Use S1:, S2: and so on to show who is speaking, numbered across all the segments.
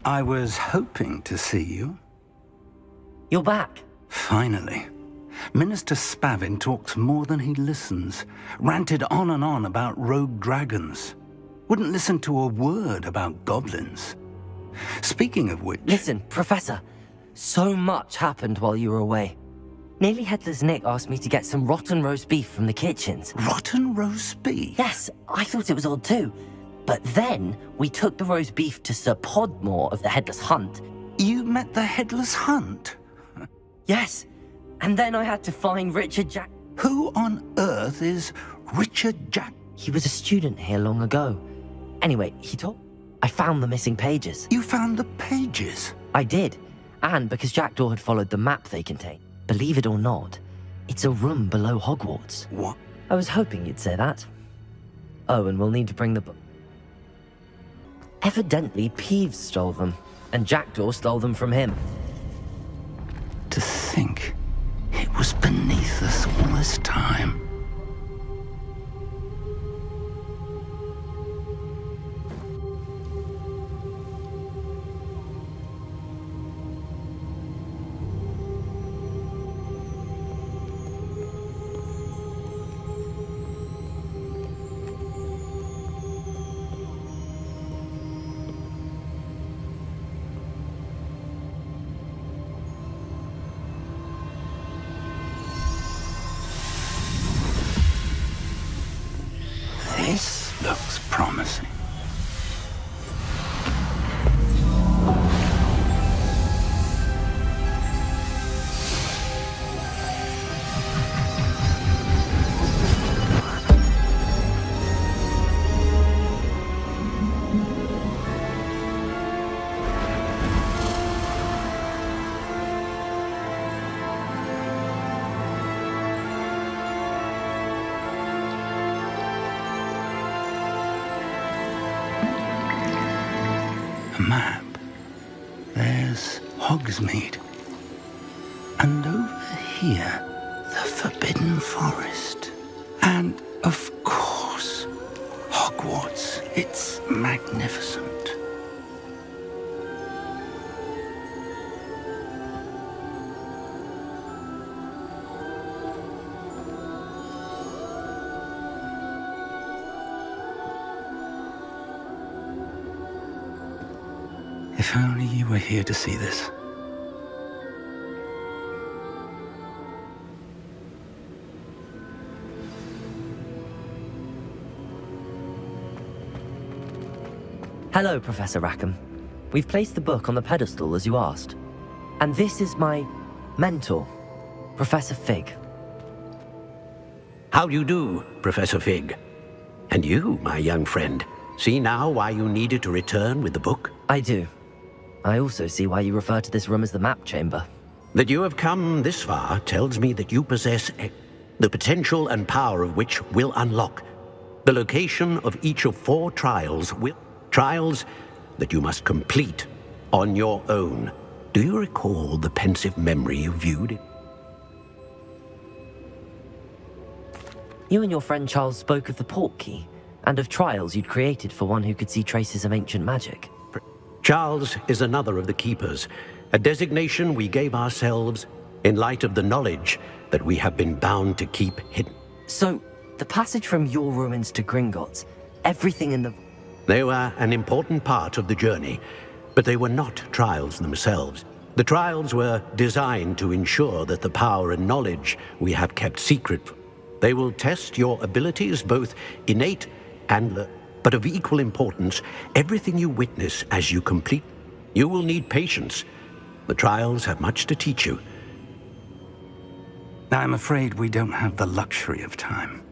S1: I was hoping to see you.
S2: You're back.
S1: Finally. Minister Spavin talks more than he listens. Ranted on and on about rogue dragons. Wouldn't listen to a word about goblins. Speaking of which...
S2: Listen, Professor. So much happened while you were away. Nearly Headless Nick asked me to get some rotten roast beef from the kitchens.
S1: Rotten roast beef?
S2: Yes, I thought it was odd too. But then we took the roast beef to Sir Podmore of the Headless Hunt.
S1: You met the Headless Hunt?
S2: Yes, and then I had to find Richard Jack.
S1: Who on earth is Richard Jack?
S2: He was a student here long ago. Anyway, he told... I found the missing pages.
S1: You found the pages?
S2: I did, and because Jackdaw had followed the map they contain. Believe it or not, it's a room below Hogwarts.
S1: What?
S2: I was hoping you'd say that. Oh, and we'll need to bring the book. Evidently, Peeves stole them, and Jackdaw stole them from him.
S1: To think it was beneath us all this time. This looks promising. A map. There's Hogsmeade. And over here, the Forbidden Forest. And, of course, Hogwarts. It's magnificent. If only you were here to see this.
S2: Hello, Professor Rackham. We've placed the book on the pedestal as you asked. And this is my mentor, Professor Fig.
S3: How do you do, Professor Fig? And you, my young friend, see now why you needed to return with the book?
S2: I do. I also see why you refer to this room as the map chamber.
S3: That you have come this far tells me that you possess the potential and power of which will unlock the location of each of 4 trials that you must complete on your own. Do you recall the pensive memory you viewed?
S2: You and your friend Charles spoke of the portkey and of trials you'd created for one who could see traces of ancient magic.
S3: Charles is another of the Keepers, a designation we gave ourselves in light of the knowledge that we have been bound to keep hidden.
S2: So, the passage from your ruins to Gringotts, everything in the...
S3: They were an important part of the journey, but they were not trials themselves. The trials were designed to ensure that the power and knowledge we have kept secret. They will test your abilities, both innate and but of equal importance, everything you witness as you complete. You will need patience. The trials have much to teach you.
S1: I'm afraid we don't have the luxury of time.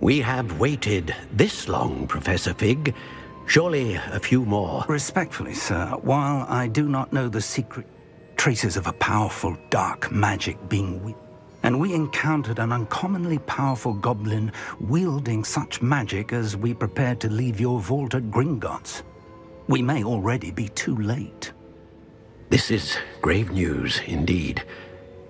S3: We have waited this long, Professor Fig. Surely a few more.
S1: Respectfully, sir, while I do not know the secret traces of a powerful dark magic being and we encountered an uncommonly powerful goblin wielding such magic as we prepared to leave your vault at Gringotts. We may already be too late.
S3: This is grave news indeed.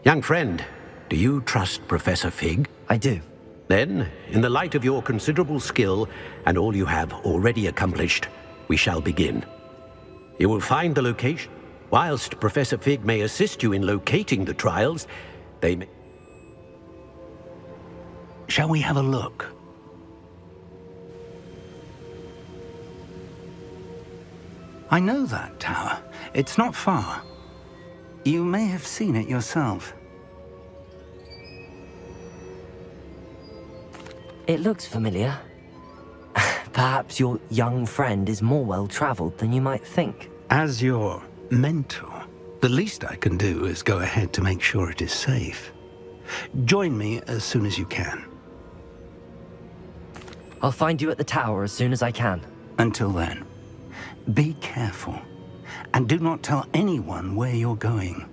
S3: Young friend, do you trust Professor Fig?
S2: I do.
S3: Then, in the light of your considerable skill and all you have already accomplished, we shall begin. You will find the location. Whilst Professor Fig may assist you in locating the trials, they may...
S1: Shall we have a look? I know that tower. It's not far. You may have seen it yourself.
S2: It looks familiar. Perhaps your young friend is more well-traveled than you might think.
S1: As your mentor, the least I can do is go ahead to make sure it is safe. Join me as soon as you can.
S2: I'll find you at the tower as soon as I can.
S1: Until then, be careful, and do not tell anyone where you're going.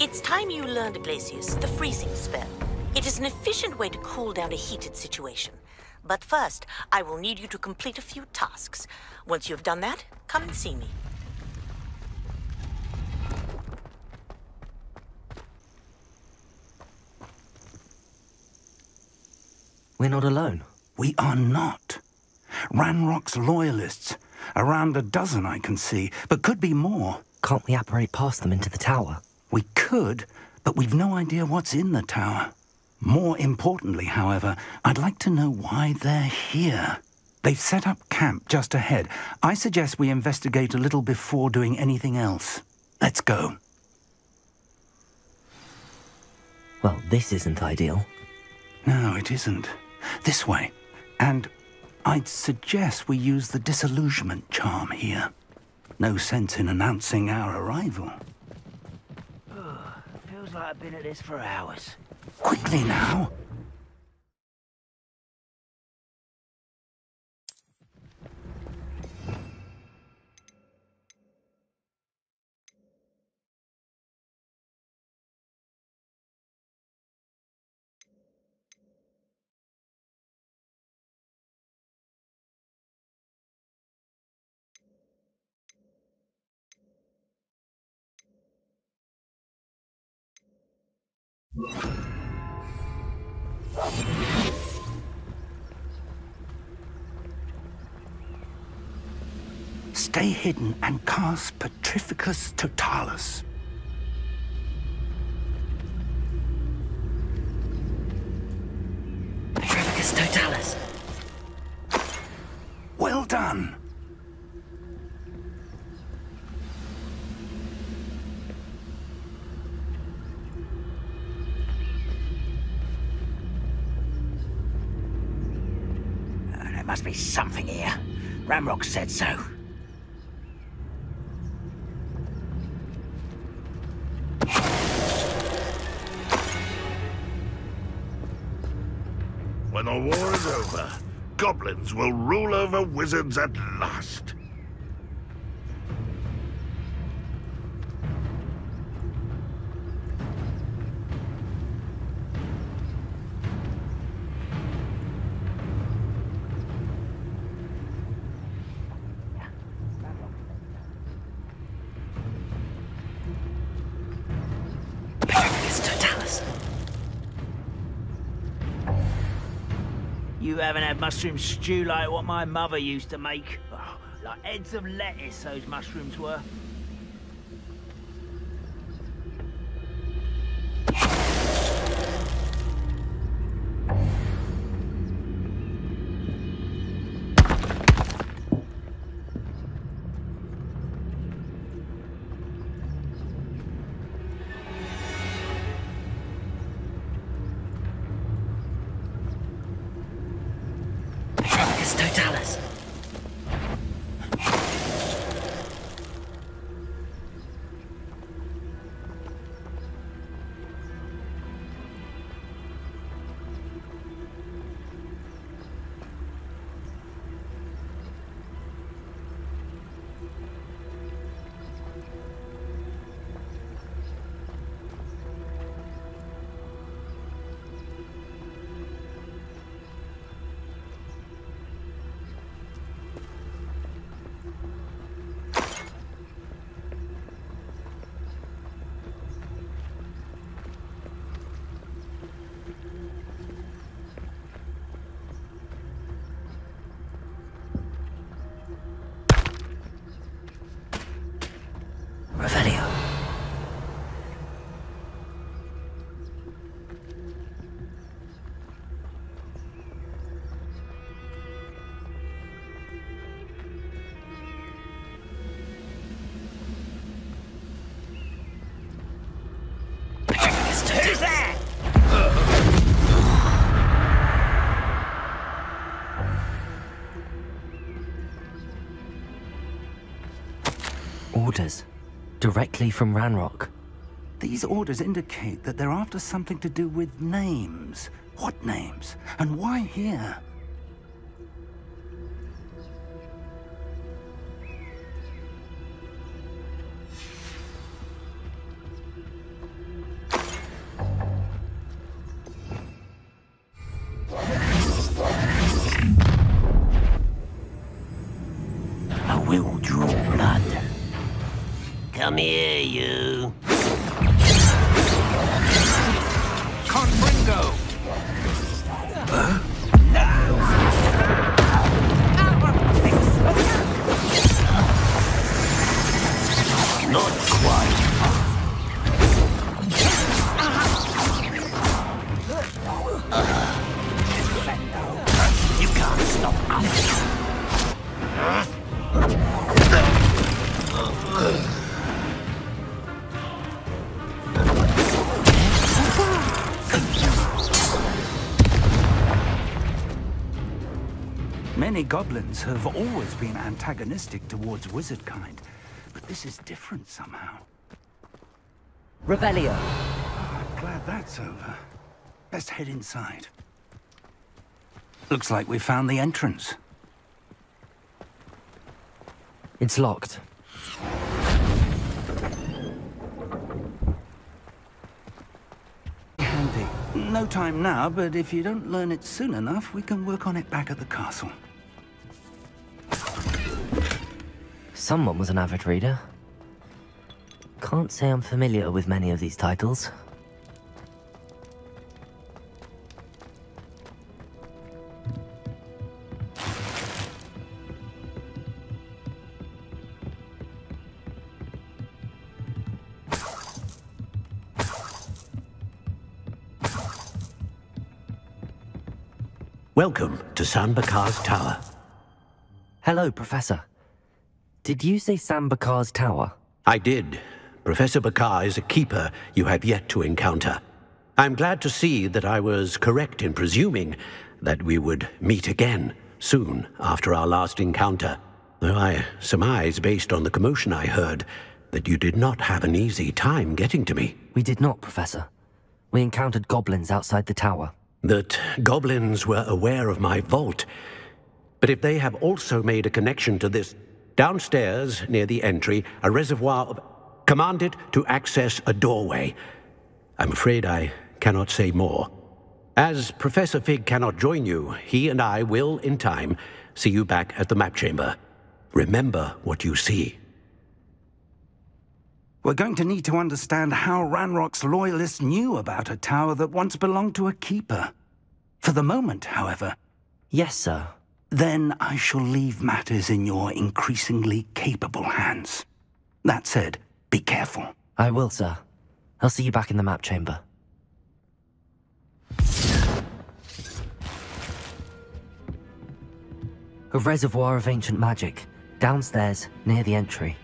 S4: It's time you learned, Glacius, the freezing spell. It is an efficient way to cool down a heated situation. But first, I will need you to complete a few tasks. Once you've done that, come and see me.
S2: We're not alone.
S1: We are not. Ranrock's loyalists. Around a dozen I can see, but could be more.
S2: Can't we apparate past them into the tower?
S1: We could, but we've no idea what's in the tower. More importantly, however, I'd like to know why they're here. They've set up camp just ahead. I suggest we investigate a little before doing anything else. Let's go.
S2: Well, this isn't ideal.
S1: No, it isn't. This way. And I'd suggest we use the disillusionment charm here. No sense in announcing our arrival.
S5: Feels like I've been at this for hours.
S1: Quickly now. Stay hidden and cast Petrificus Totalis.
S2: Petrificus Totalis.
S1: Well done.
S5: There must be something here. Ranrock said so.
S6: When the war is over, goblins will rule over wizards at last.
S2: Petrificus Totalis.
S5: You haven't had mushroom stew like what my mother used to make. Oh, like heads of lettuce, those mushrooms were.
S2: Petrificus Totalis. Orders. Directly from Ranrock.
S1: These orders indicate that they're after something to do with names. What names? And why here?
S7: I will draw blood. Come here, you.
S1: Confringo!
S7: Not quite. You can't stop us.
S1: Many goblins have always been antagonistic towards wizard kind, but this is different somehow.
S2: Revelio.
S1: I'm glad that's over. Let's head inside. Looks like we found the entrance.
S2: It's locked.
S1: Handy. No time now, but if you don't learn it soon enough, we can work on it back at the castle.
S2: Someone was an avid reader. Can't say I'm familiar with many of these titles.
S3: Welcome to Sanbakar's Tower.
S2: Hello, Professor. Did you say Sam Bakar's tower?
S3: I did. Professor Bakar is a keeper you have yet to encounter. I'm glad to see that I was correct in presuming that we would meet again soon after our last encounter, though I surmise, based on the commotion I heard, that you did not have an easy time getting to me.
S2: We did not, Professor. We encountered goblins outside the tower.
S3: That goblins were aware of my vault, but if they have also made a connection to this, downstairs near the entry, a reservoir of... commanded to access a doorway. I'm afraid I cannot say more. As Professor Fig cannot join you, he and I will, in time, see you back at the map chamber. Remember what you see.
S1: We're going to need to understand how Ranrock's loyalists knew about a tower that once belonged to a keeper. For the moment, however...
S2: Yes, sir.
S1: Then I shall leave matters in your increasingly capable hands. That said, be careful.
S2: I will, sir. I'll see you back in the map chamber. A reservoir of ancient magic, downstairs near the entry.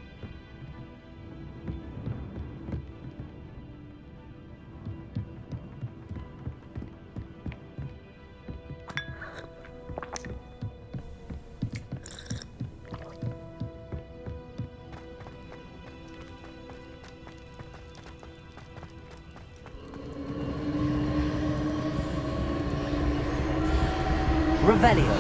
S2: Revelio.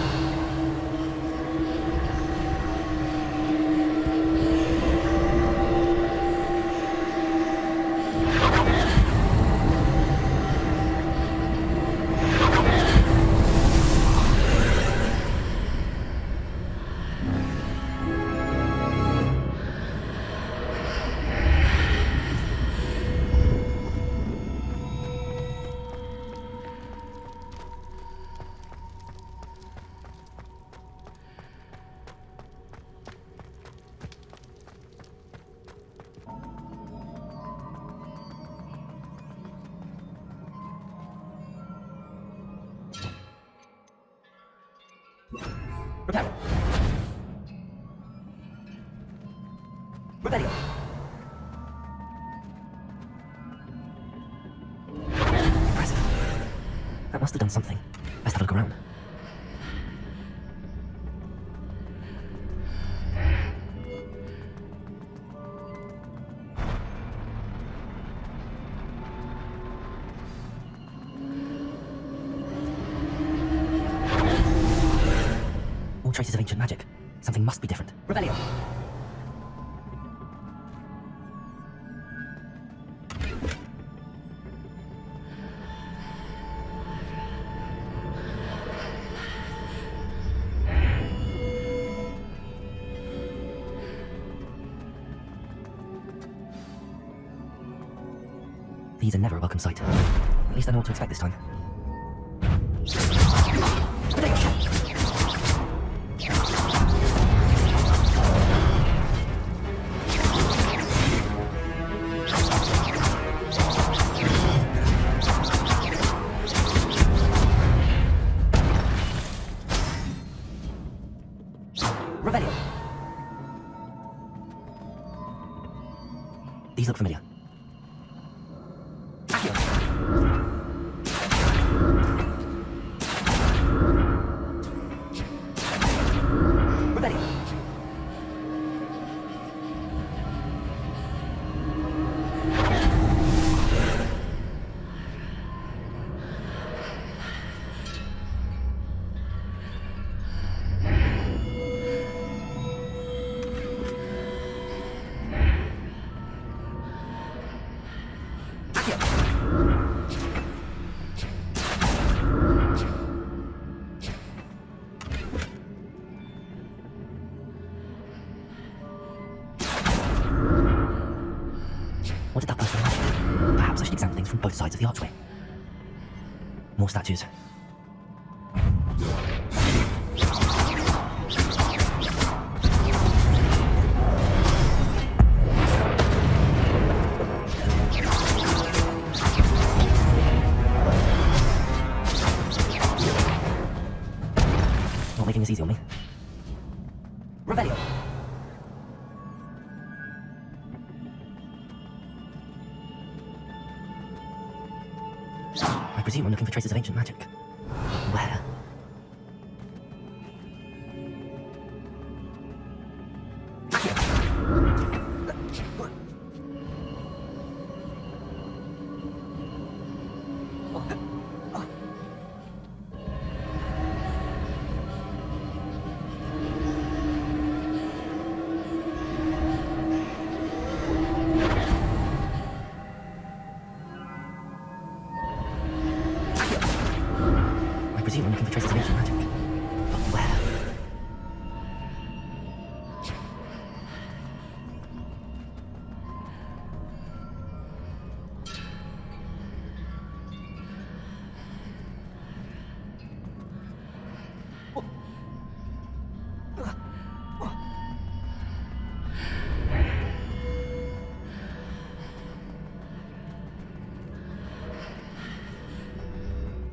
S2: Repair. Revelio. Impressive. That must have done something. Best have a look around. traces of ancient magic. Something must be different. Revelio! These are never a welcome sight. At least I know what to expect this time. Revelio. These look familiar. What did that person imagine? Perhaps I should examine things from both sides of the archway. More statues. Not making this easy on me. Revelio! I presume I'm looking for traces of ancient magic. Where? I presume I'm looking for traces of ancient magic. But where?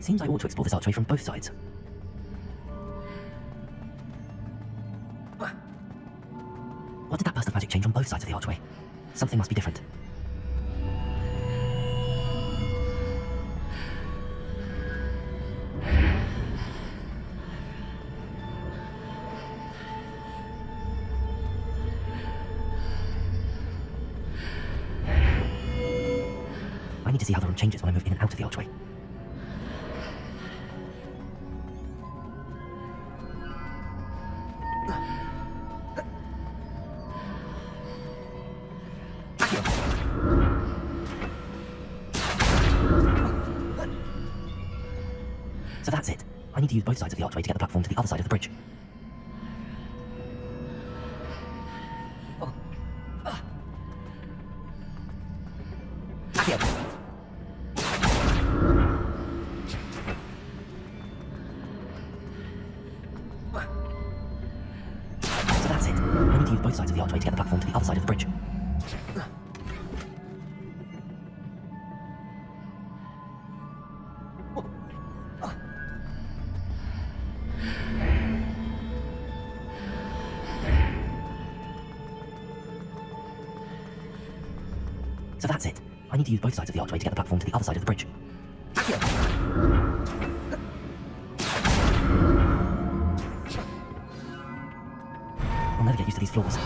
S2: Seems I ought to explore this archway from both sides. What did that burst of magic change on both sides of the archway? Something must be different. I need to see how the room changes when I move in and out of the archway. So that's it. I need to use both sides of the archway to get the platform to the other side of the bridge. So that's it. I need to use both sides of the archway to get the platform to the other side of the bridge. So that's it. I need to use both sides of the archway to get the platform to the other side of the bridge. I'll never get used to these floors.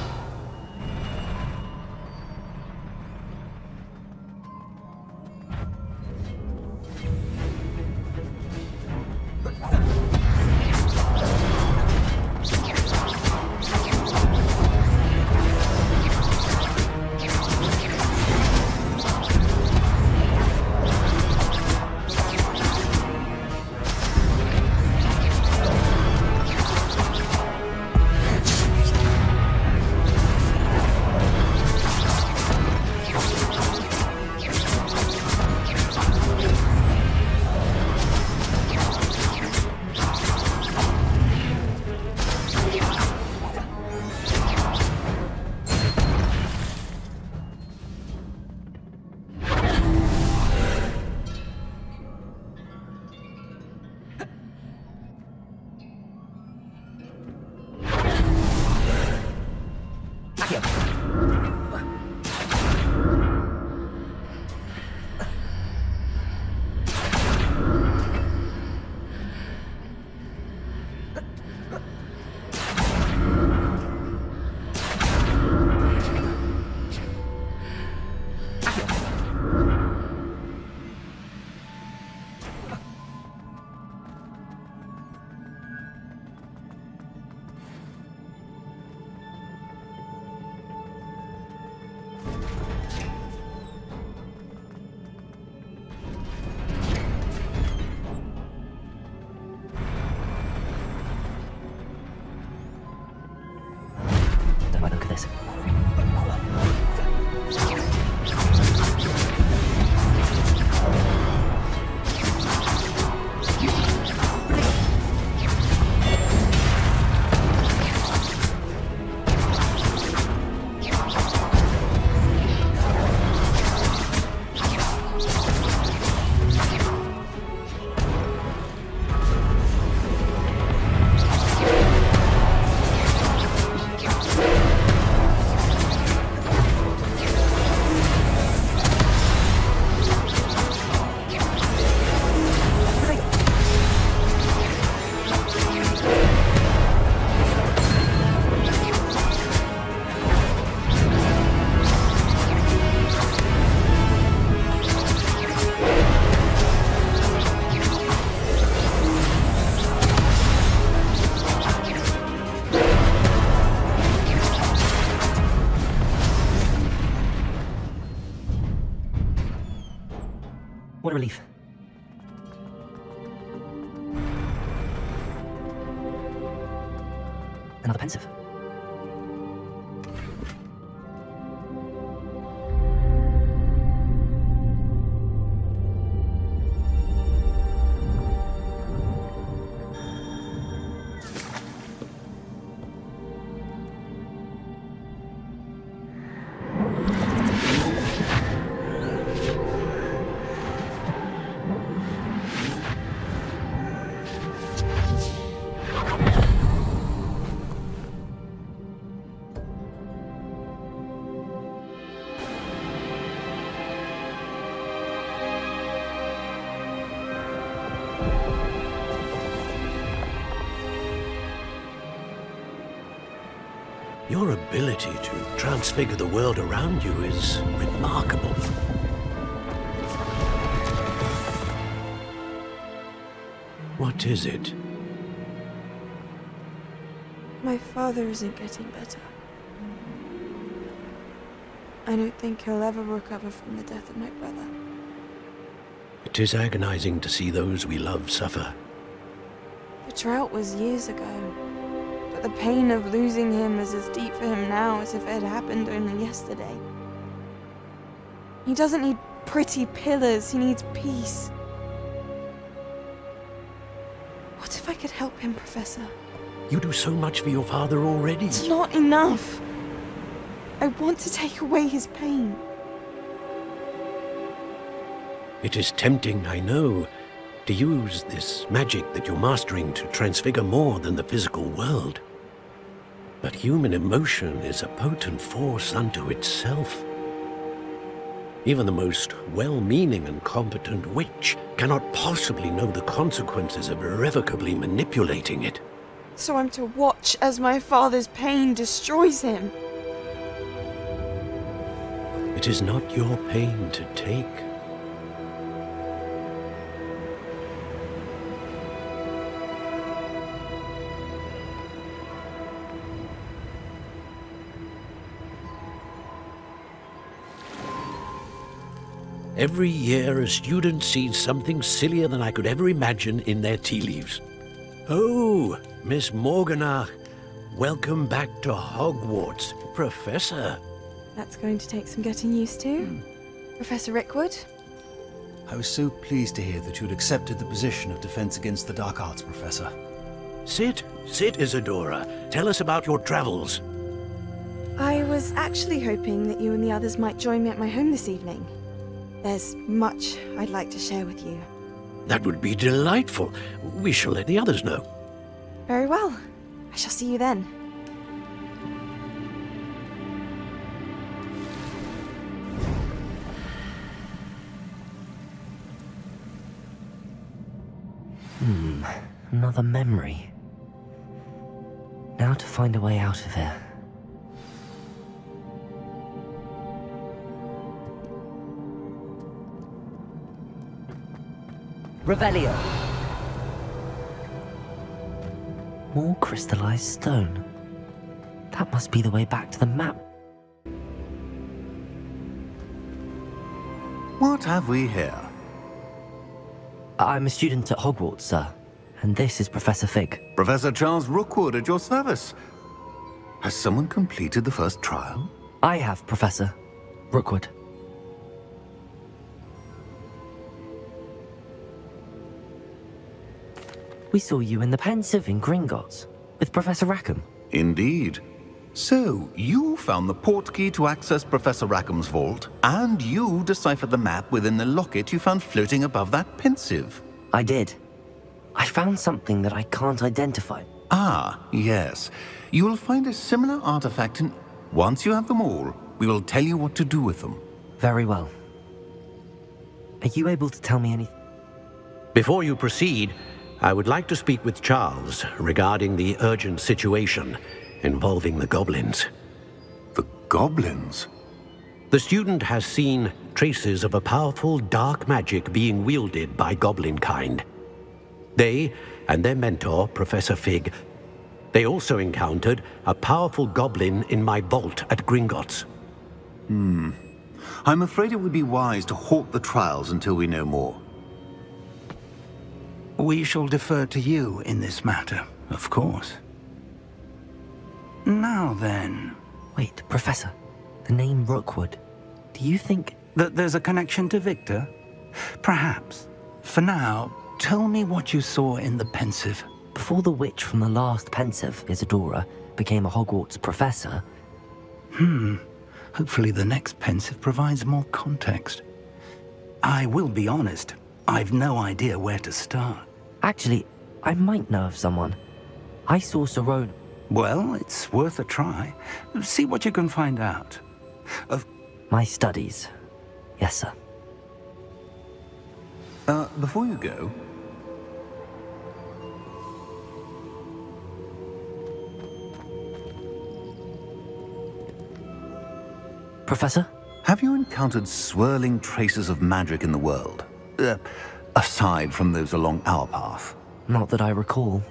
S2: Right, look at this. What a relief. Another pensive.
S3: Your ability to transfigure the world around you is remarkable. What is it?
S8: My father isn't getting better. I don't think he'll ever recover from the death of my brother.
S3: It is agonizing to see those we love suffer.
S8: The drought was years ago, but the pain of losing him is as deep for him now as if it had happened only yesterday. He doesn't need pretty pillars, he needs peace. What if I could help him, Professor?
S3: You do so much for your father already.
S8: It's not enough. I want to take away his pain.
S3: It is tempting, I know, to use this magic that you're mastering to transfigure more than the physical world. But human emotion is a potent force unto itself. Even the most well-meaning and competent witch cannot possibly know the consequences of irrevocably manipulating it.
S8: So I'm to watch as my father's pain destroys him.
S3: It is not your pain to take. Every year, a student sees something sillier than I could ever imagine in their tea leaves. Oh, Miss Morganach, welcome back to Hogwarts, Professor.
S8: That's going to take some getting used to. Professor Rickwood?
S9: I was so pleased to hear that you'd accepted the position of Defense Against the Dark Arts, Professor.
S3: Sit, Isadora. Tell us about your travels.
S8: I was actually hoping that you and the others might join me at my home this evening. There's much I'd like to share with you.
S3: That would be delightful. We shall let the others know.
S8: Very well. I shall see you then.
S2: Another memory. Now to find a way out of here. Revelio! More crystallized stone. That must be the way back to the map.
S10: What have we here?
S2: I'm a student at Hogwarts, sir. And this is Professor Fig.
S10: Professor Charles Rookwood at your service. Has someone completed the first trial?
S2: I have, Professor Rookwood. We saw you in the Pensive in Gringotts with Professor Rackham.
S10: Indeed. So, you found the portkey to access Professor Rackham's vault, and you deciphered the map within the locket you found floating above that Pensive.
S2: I did. I found something that I can't identify.
S10: Ah, yes. You will find a similar artifact in... Once you have them all, we will tell you what to do with them.
S2: Very well. Are you able to tell me anything?
S3: Before you proceed, I would like to speak with Charles regarding the urgent situation involving the goblins.
S10: The goblins?
S3: The student has seen traces of a powerful dark magic being wielded by goblin kind. They and their mentor, Professor Fig, they also encountered a powerful goblin in my vault at Gringotts.
S10: I'm afraid it would be wise to halt the trials until we know more.
S1: We shall defer to you in this matter, of course. Now then...
S2: Wait, Professor. The name Rookwood. Do you think...
S1: that there's a connection to Victor? Perhaps. For now, tell me what you saw in the Pensive.
S2: Before the witch from the last Pensive, Isadora, became a Hogwarts professor...
S1: Hopefully the next Pensive provides more context. I will be honest, I've no idea where to start.
S2: Actually, I might know of someone. I saw Sorona.
S1: Well, it's worth a try. See what you can find out.
S2: My studies. Yes, sir.
S10: Before you go...
S2: Professor?
S10: Have you encountered swirling traces of magic in the world? Aside from those along our path?
S2: Not that I recall.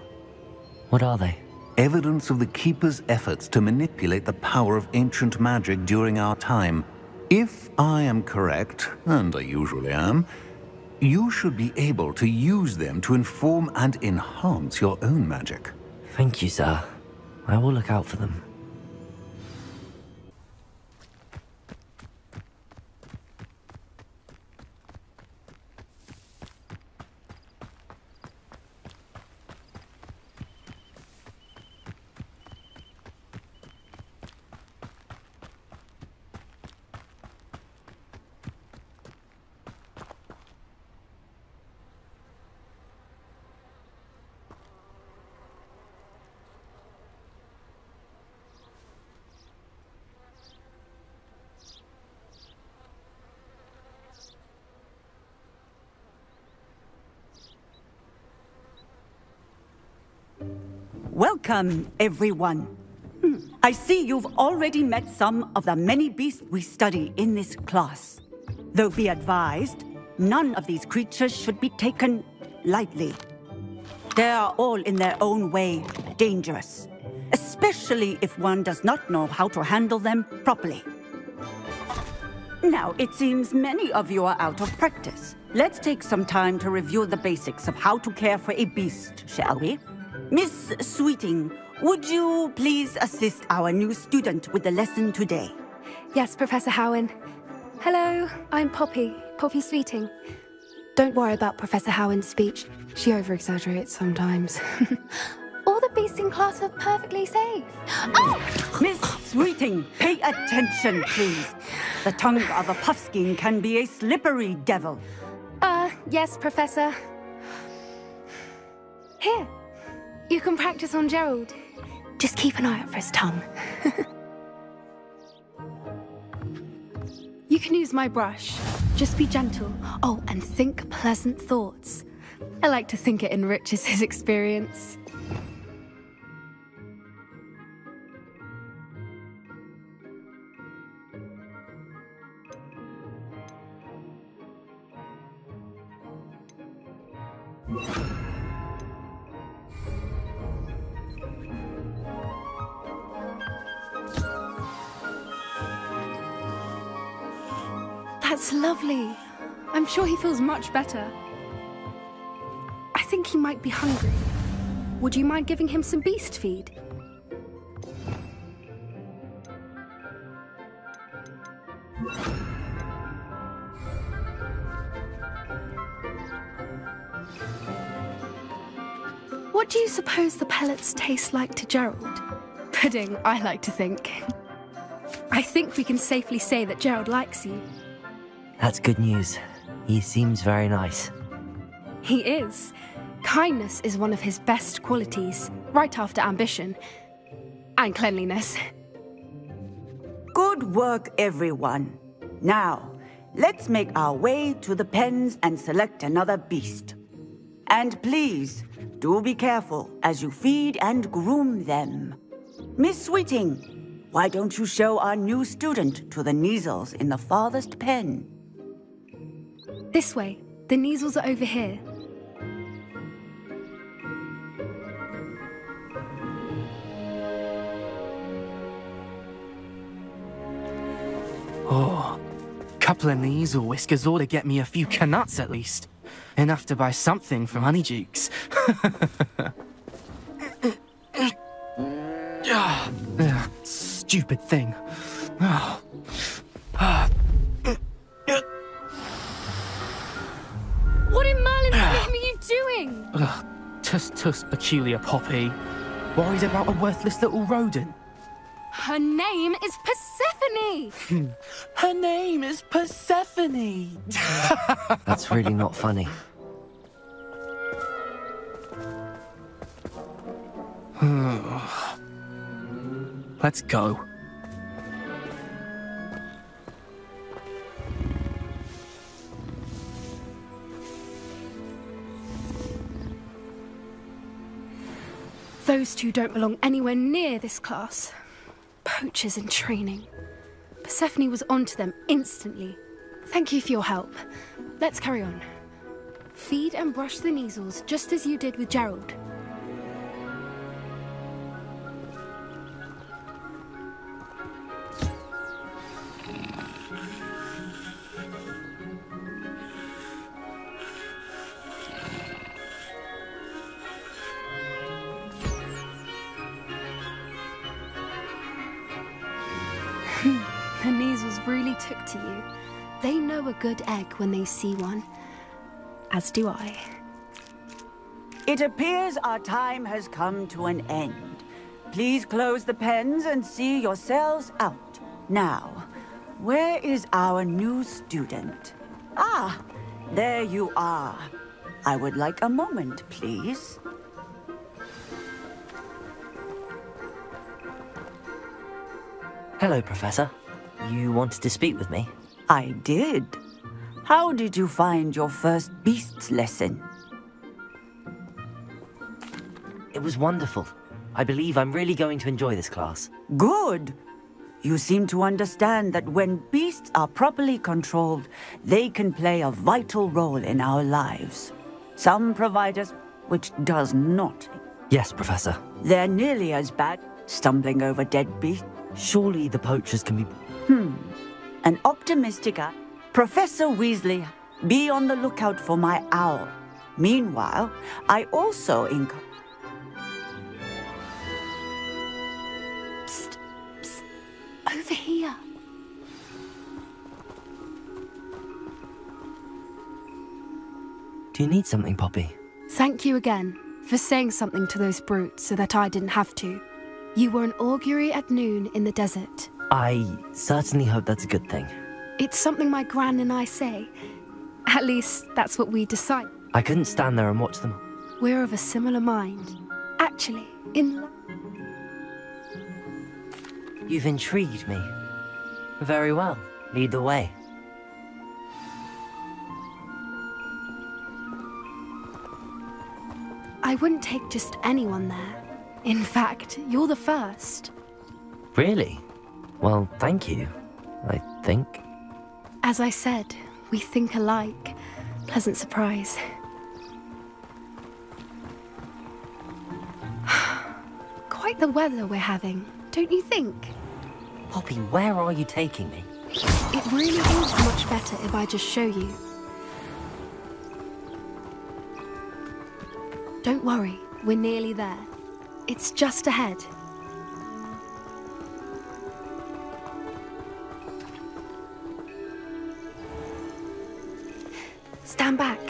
S2: What are they?
S10: Evidence of the Keeper's efforts to manipulate the power of ancient magic during our time. If I am correct, and I usually am, you should be able to use them to inform and enhance your own magic.
S2: Thank you, sir. I will look out for them.
S11: Welcome, everyone. I see you've already met some of the many beasts we study in this class. Though be advised, none of these creatures should be taken lightly. They are all in their own way dangerous, especially if one does not know how to handle them properly. Now, it seems many of you are out of practice. Let's take some time to review the basics of how to care for a beast, shall we? Miss Sweeting, would you please assist our new student with the lesson today?
S12: Yes, Professor Howen. Hello, I'm Poppy Sweeting. Don't worry about Professor Howen's speech. She over-exaggerates sometimes. All the beasts in class are perfectly safe.
S11: Oh! Miss Sweeting, pay attention, please. The tongue of a puffskein can be a slippery devil.
S12: Yes, Professor. Here. You can practice on Gerald. Just keep an eye out for his tongue. You can use my brush. Just be gentle. Oh, and think pleasant thoughts. I like to think it enriches his experience. That's lovely. I'm sure he feels much better. I think he might be hungry. Would you mind giving him some beast feed? What do you suppose the pellets taste like to Gerald? Pudding, I like to think. I think we can safely say that Gerald likes you.
S2: That's good news. He seems very nice.
S12: He is. Kindness is one of his best qualities, right after ambition. And cleanliness.
S11: Good work, everyone. Now, let's make our way to the pens and select another beast. And please, do be careful as you feed and groom them. Miss Sweeting, why don't you show our new student to the Kneazles in the farthest pen?
S12: This way. The Kneazles are over here.
S13: Oh, couple of Kneazle whiskers ought to get me a few canuts at least. Enough to buy something from Honeydukes. Stupid thing.
S12: What in Merlin's name are you doing?
S13: Tuss, peculiar Poppy. Worried about a worthless little rodent.
S12: Her name is Persephone!
S13: Her name is Persephone!
S2: That's really not funny.
S13: Let's go.
S12: Those two don't belong anywhere near this class. Poachers in training. Persephone was onto them instantly. Thank you for your help. Let's carry on. Feed and brush the Kneazles just as you did with Gerald. The Kneazles really took to you. They know a good egg when they see one. As do I.
S11: It appears our time has come to an end. Please close the pens and see yourselves out. Now, where is our new student? Ah, there you are. I would like a moment, please.
S2: Hello, Professor. You wanted to speak with me?
S11: I did. How did you find your first beasts lesson?
S2: It was wonderful. I believe I'm really going to enjoy this class.
S11: Good. You seem to understand that when beasts are properly controlled, they can play a vital role in our lives. Some provide us, which does not.
S2: Yes, Professor.
S11: They're nearly as bad, stumbling over dead beasts.
S2: Surely the poachers can be...
S11: An optimistic eye. Professor Weasley, be on the lookout for my owl. Meanwhile, I also
S12: Psst, psst. Over here.
S2: Do you need something, Poppy?
S12: Thank you again for saying something to those brutes so that I didn't have to. You were an augury at noon in the desert.
S2: I certainly hope that's a good thing.
S12: It's something my gran and I say. At least, that's what we decide.
S2: I couldn't stand there and watch them.
S12: We're of a similar mind. Actually,
S2: You've intrigued me. Very well. Lead the way.
S12: I wouldn't take just anyone there. In fact, you're the first.
S2: Really? Well, thank you, I think.
S12: As I said, we think alike. Pleasant surprise. Quite the weather we're having, don't you think?
S2: Poppy, where are you taking me?
S12: It really is much better if I just show you. Don't worry, we're nearly there. It's just ahead. Stand back.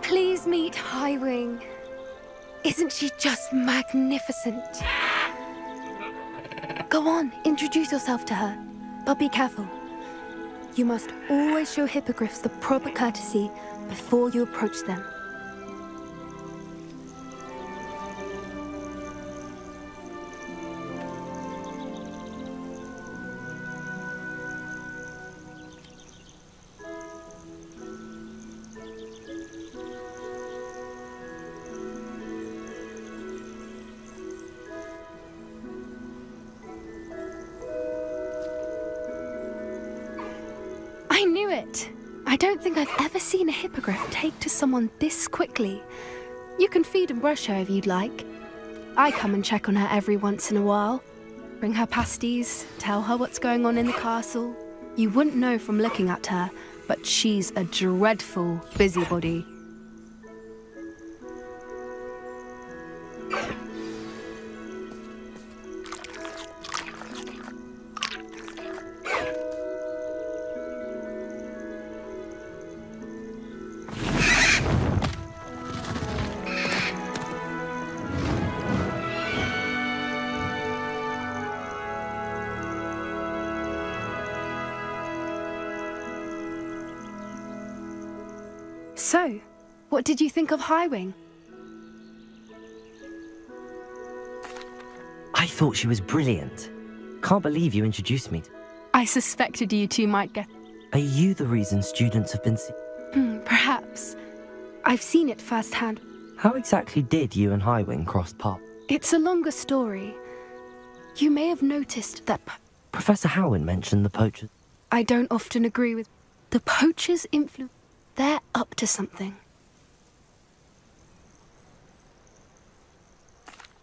S12: Please meet Highwing. Isn't she just magnificent? Go on, introduce yourself to her. But be careful. You must always show hippogriffs the proper courtesy before you approach them. I knew it! I don't think I've ever seen a hippogriff take to someone this quickly. You can feed and brush her if you'd like. I come and check on her every once in a while. Bring her pasties, tell her what's going on in the castle. You wouldn't know from looking at her, but she's a dreadful busybody. So, what did you think of Highwing?
S2: I thought she was brilliant. Can't believe you introduced me.
S12: I suspected you two might get...
S2: Are you the reason students have been
S12: Perhaps. I've seen it firsthand.
S2: How exactly did you and Highwing cross paths?
S12: It's a longer story. You may have noticed that...
S2: Professor Howin mentioned the poachers.
S12: I don't often agree with... The poachers' influence... They're up to something.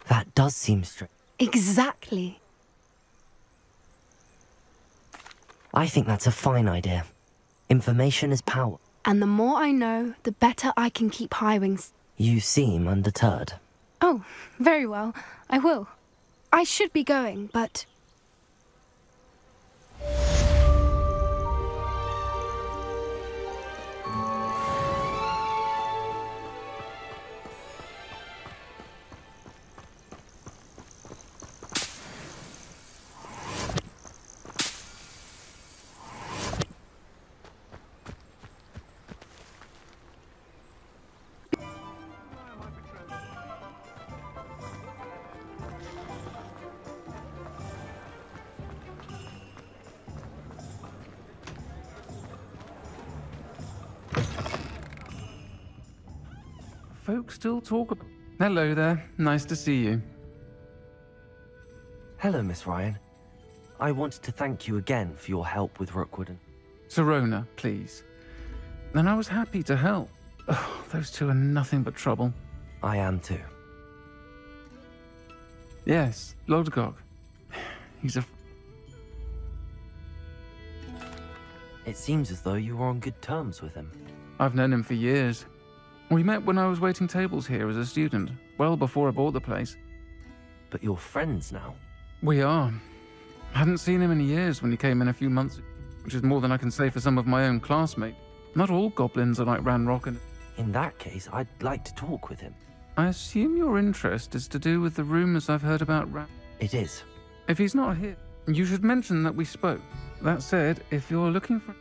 S2: That does seem strange.
S12: Exactly.
S2: I think that's a fine idea. Information is power.
S12: And the more I know, the better I can keep Highwings.
S2: You seem undeterred.
S12: Oh, very well. I will. I should be going, but...
S14: Folks still talk about... Hello there. Nice to see you.
S2: Hello, Miss Ryan. I wanted to thank you again for your help with Rookwood and...
S14: Sirona, please. And I was happy to help. Oh, those two are nothing but trouble.
S2: I am too.
S14: Yes, Lodgok. He's a...
S2: It seems as though you were on good terms with him.
S14: I've known him for years. We met when I was waiting tables here as a student, well before I bought the place.
S2: But you're friends now?
S14: We are. I hadn't seen him in years when he came in a few months ago, which is more than I can say for some of my own classmates. Not all goblins are like Ranrock and...
S2: In that case, I'd like to talk with him.
S14: I assume your interest is to do with the rumors I've heard about
S2: It is.
S14: If he's not here, you should mention that we spoke. That said, if you're looking for...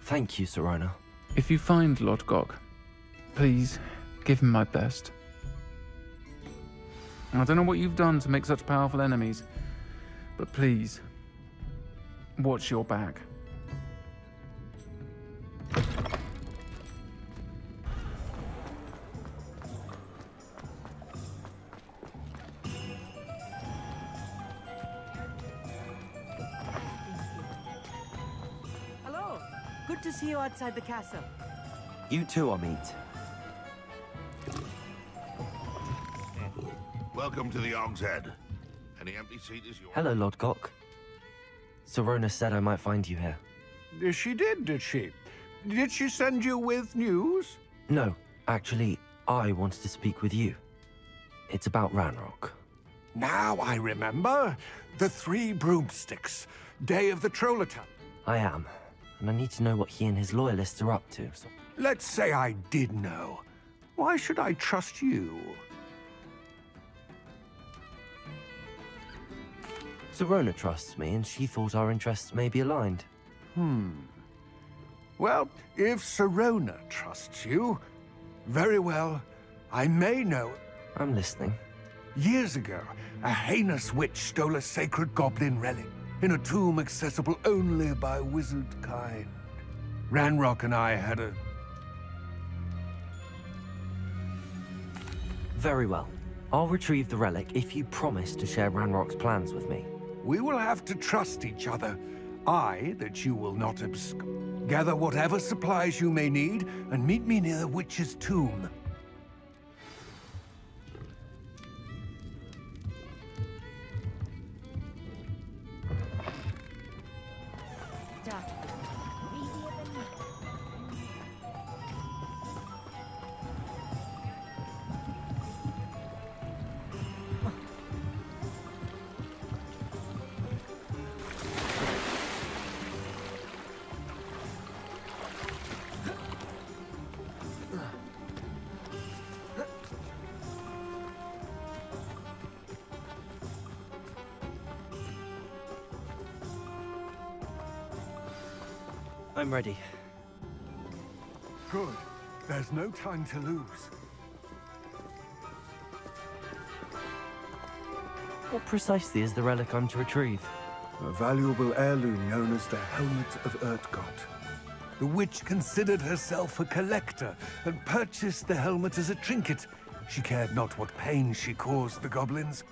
S2: Thank you, Sirona.
S14: If you find Lodgok, please give him my best. I don't know what you've done to make such powerful enemies, but please, watch your back.
S15: Hello. Good to see you outside the castle.
S2: You too, Amit.
S6: Welcome to the Og's Head. Any empty seat is yours.
S2: Hello, Lord Gok. Serona said I might find you here.
S16: She did she? Did she send you with news?
S2: No, actually, I wanted to speak with you. It's about Ranrock.
S16: Now I remember. The 3 broomsticks. Day of the troll attack.
S2: I am, and I need to know what he and his loyalists are up to. So...
S16: Let's say I did know. Why should I trust you?
S2: Serona trusts me, and she thought our interests may be aligned.
S16: Well, if Serona trusts you, very well, I may know.
S2: I'm listening.
S16: Years ago, a heinous witch stole a sacred goblin relic in a tomb accessible only by wizard kind. Ranrock and I had a...
S2: Very well. I'll retrieve the relic if you promise to share Ranrock's plans with me.
S16: We will have to trust each other. I, that you will not abscond. Gather whatever supplies you may need, and meet me near the witch's tomb.
S2: I'm ready.
S16: Good. There's no time to lose.
S2: What precisely is the relic I'm to retrieve?
S16: A valuable heirloom known as the Helmet of Urtgott. The witch considered herself a collector and purchased the helmet as a trinket. She cared not what pain she caused the goblins.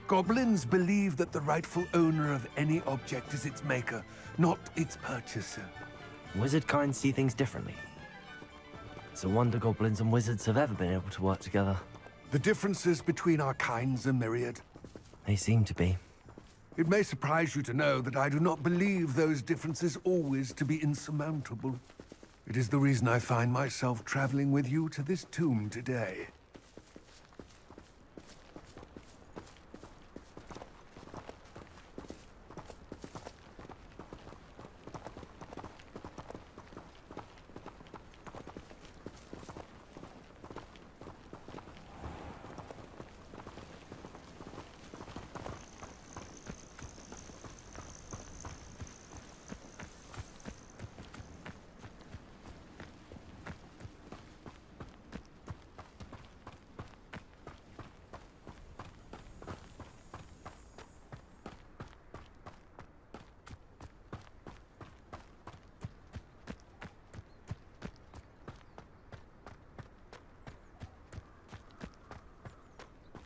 S16: Goblins believe that the rightful owner of any object is its maker, not its purchaser.
S2: Wizard kind see things differently. It's a wonder goblins and wizards have ever been able to work together.
S16: The differences between our kinds are myriad.
S2: They seem to be.
S16: It may surprise you to know that I do not believe those differences always to be insurmountable. It is the reason I find myself traveling with you to this tomb today.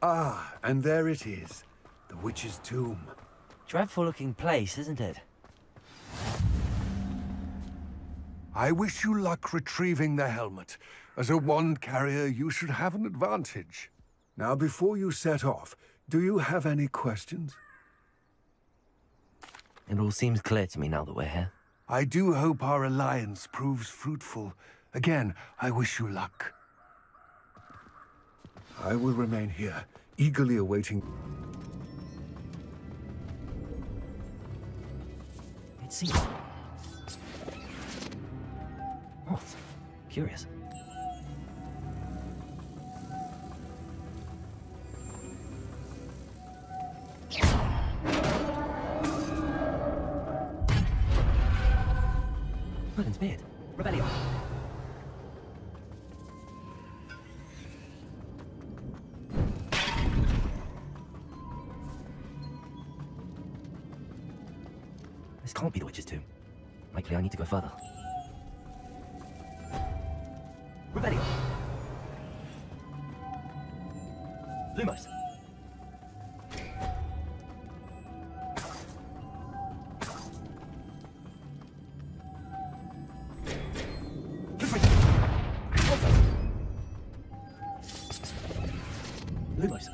S16: Ah, and there it is. The witch's tomb.
S2: Dreadful looking place, isn't it?
S16: I wish you luck retrieving the helmet. As a wand carrier, you should have an advantage. Now, before you set off, do you have any questions?
S2: It all seems clear to me now that we're here.
S16: I do hope our alliance proves fruitful. Again, I wish you luck. I will remain here, eagerly awaiting...
S2: It seems... What? Curious. Merlin's beard. Rebellion. This can't be the witch's tomb. Likely I need to go further. Rebellion. Lumos. Lumos.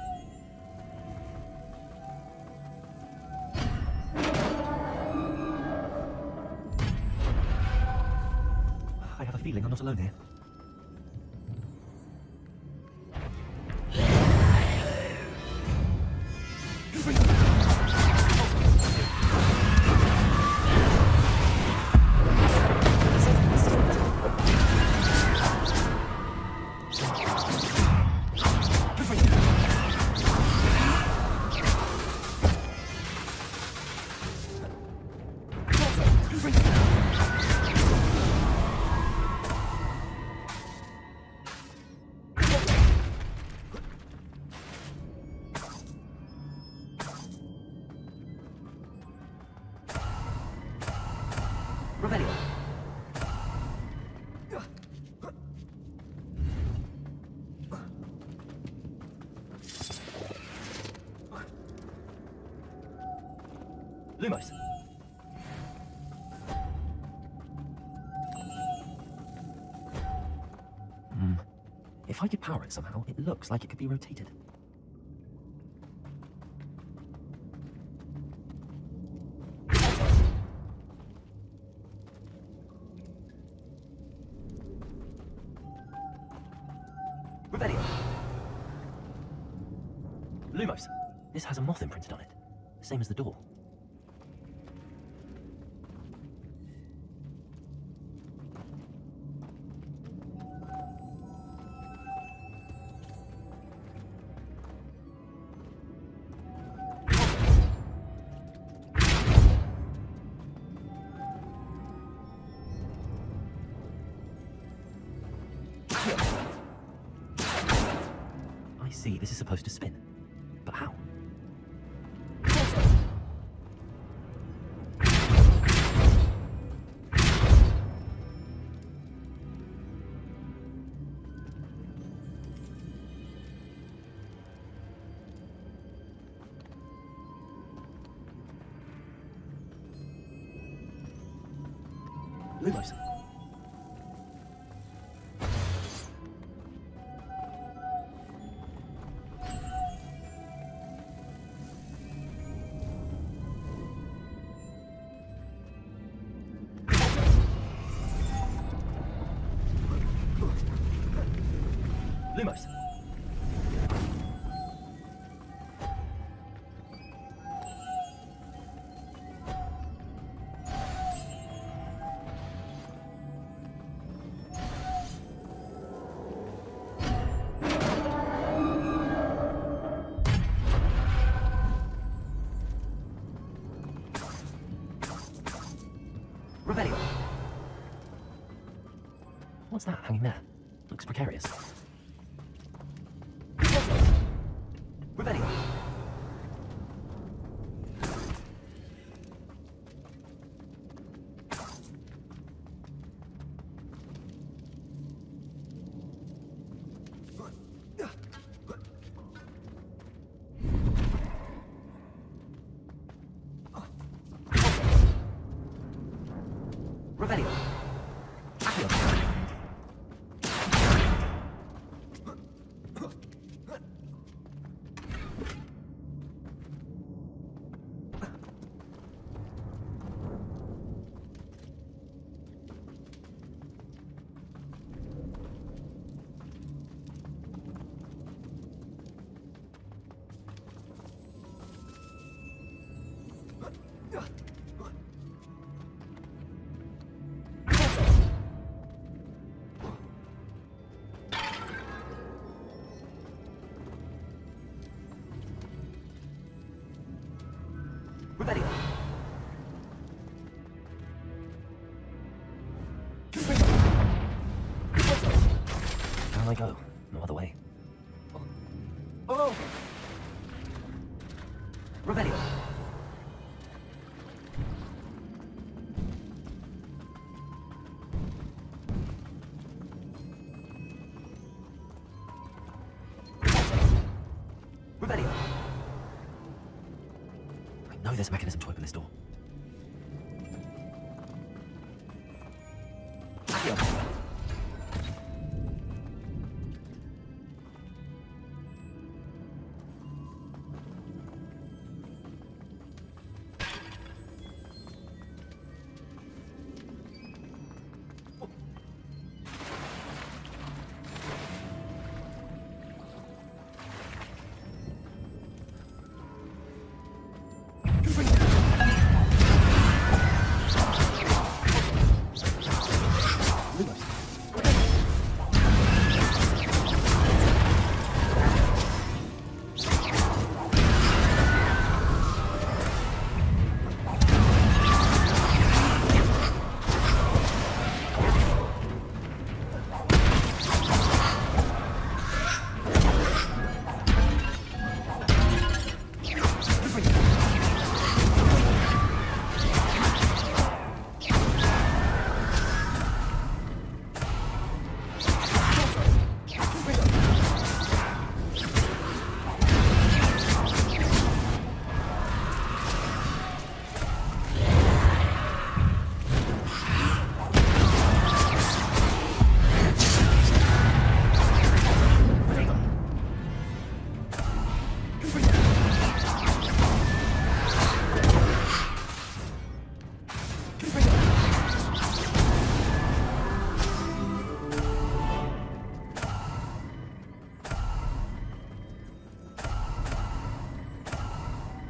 S2: feeling I'm not alone here. Lumos. If I could power it somehow, it looks like it could be rotated. Revelio. Lumos. This has a moth imprinted on it, same as the door. I see, this is supposed to spin. But how? Lumos. Lumos. Revelio. What's that hanging there? Looks precarious. Revelio. Revelio. Revelio. Down I go. No other way. Oh! Revelio. Revelio. I know there's a mechanism to open this door. Accio.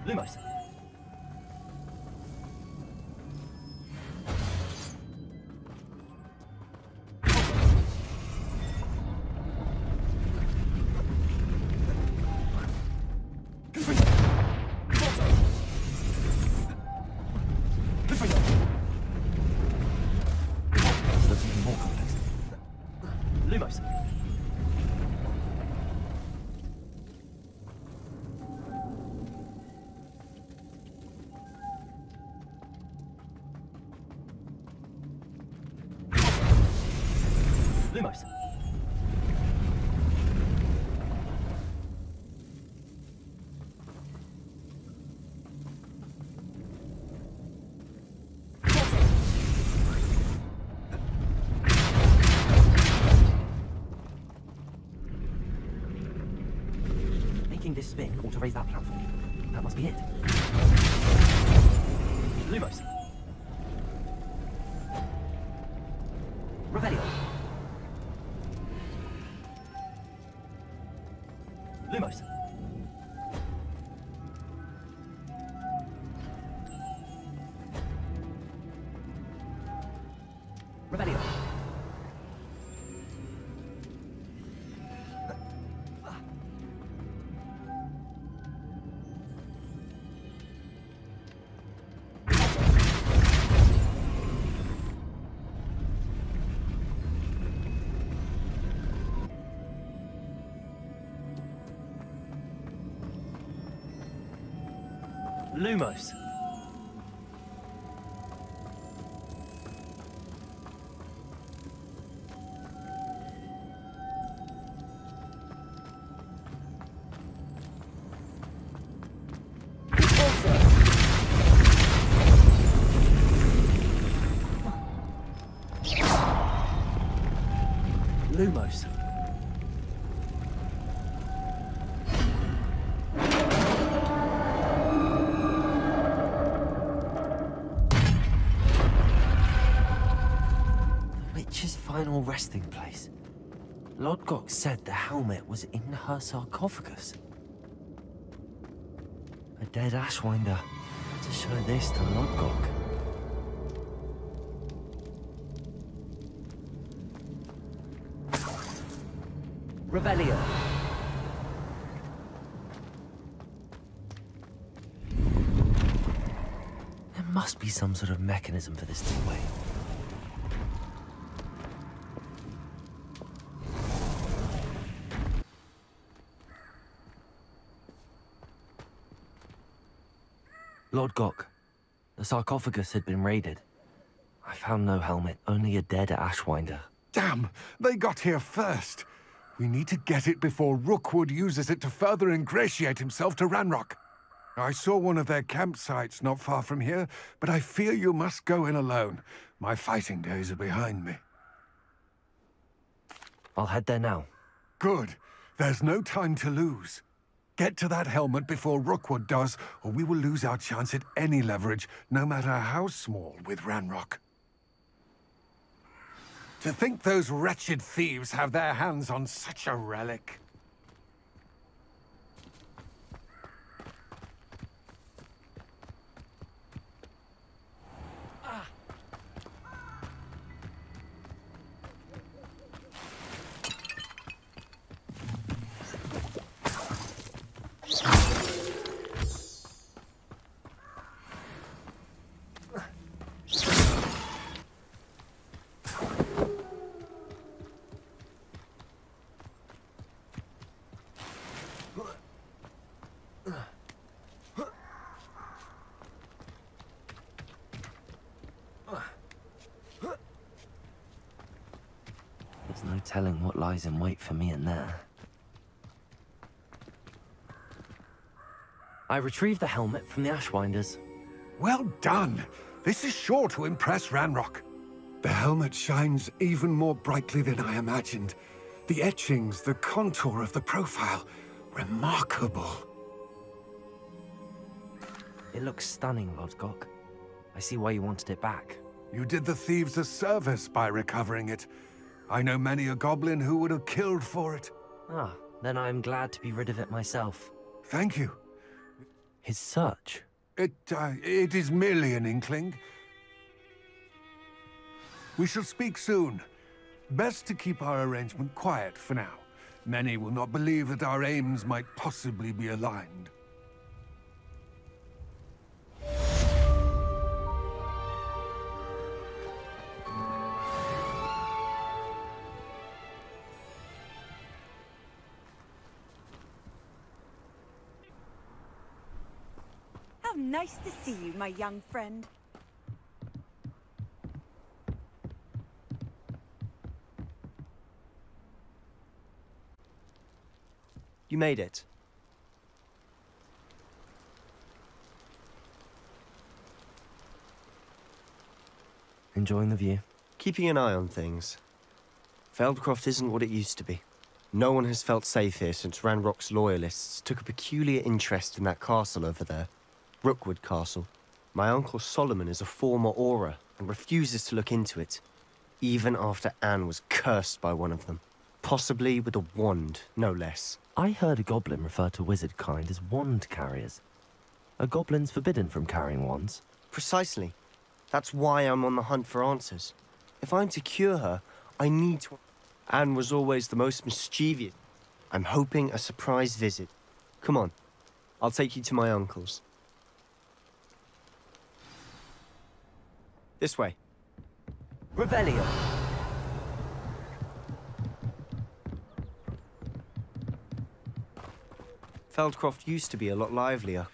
S2: Lumos. Lumos. Making this spin ought to raise that platform. That must be it. Lumos. Revelio. Lumos. Revelio. Lumos. Lumos. Final resting place. Lodgok said the helmet was in her sarcophagus. A dead Ashwinder to show this to Lodgok. Revelio. There must be some sort of mechanism for this doorway. Lodgok, the sarcophagus had been raided. I found no helmet, only a dead Ashwinder.
S16: Damn! They got here first. We need to get it before Rookwood uses it to further ingratiate himself to Ranrock. I saw one of their campsites not far from here, but I fear you must go in alone. My fighting days are behind me.
S2: I'll head there now.
S16: Good. There's no time to lose. Get to that helmet before Rookwood does, or we will lose our chance at any leverage, no matter how small, with Ranrock. To think those wretched thieves have their hands on such a relic.
S2: There's no telling what lies in wait for me in there. I retrieved the helmet from the Ashwinders.
S16: Well done! This is sure to impress Ranrock. The helmet shines even more brightly than I imagined. The etchings, the contour of the profile, remarkable.
S2: It looks stunning, Lodgok. I see why you wanted it back.
S16: You did the thieves a service by recovering it. I know many a goblin who would have killed for it.
S2: Ah, then I'm glad to be rid of it myself.
S16: Thank you.
S13: His search?
S16: It is merely an inkling. We shall speak soon. Best to keep our arrangement quiet for now. Many will not believe that our aims might possibly be aligned.
S15: How nice to see you, my young friend.
S17: You made it.
S2: Enjoying the view?
S17: Keeping an eye on things. Feldcroft isn't what it used to be. No one has felt safe here since Ranrock's loyalists took a peculiar interest in that castle over there. Rookwood Castle. My uncle Solomon is a former Auror and refuses to look into it, even after Anne was cursed by one of them. Possibly with a wand, no less.
S2: I heard a goblin refer to wizard kind as wand carriers. Are goblins forbidden from carrying wands?
S17: Precisely. That's why I'm on the hunt for answers. If I'm to cure her, I need to... Anne was always the most mischievous. I'm hoping a surprise visit. Come on, I'll take you to my uncle's. This way.
S2: Revelio.
S17: Feldcroft used to be a lot livelier.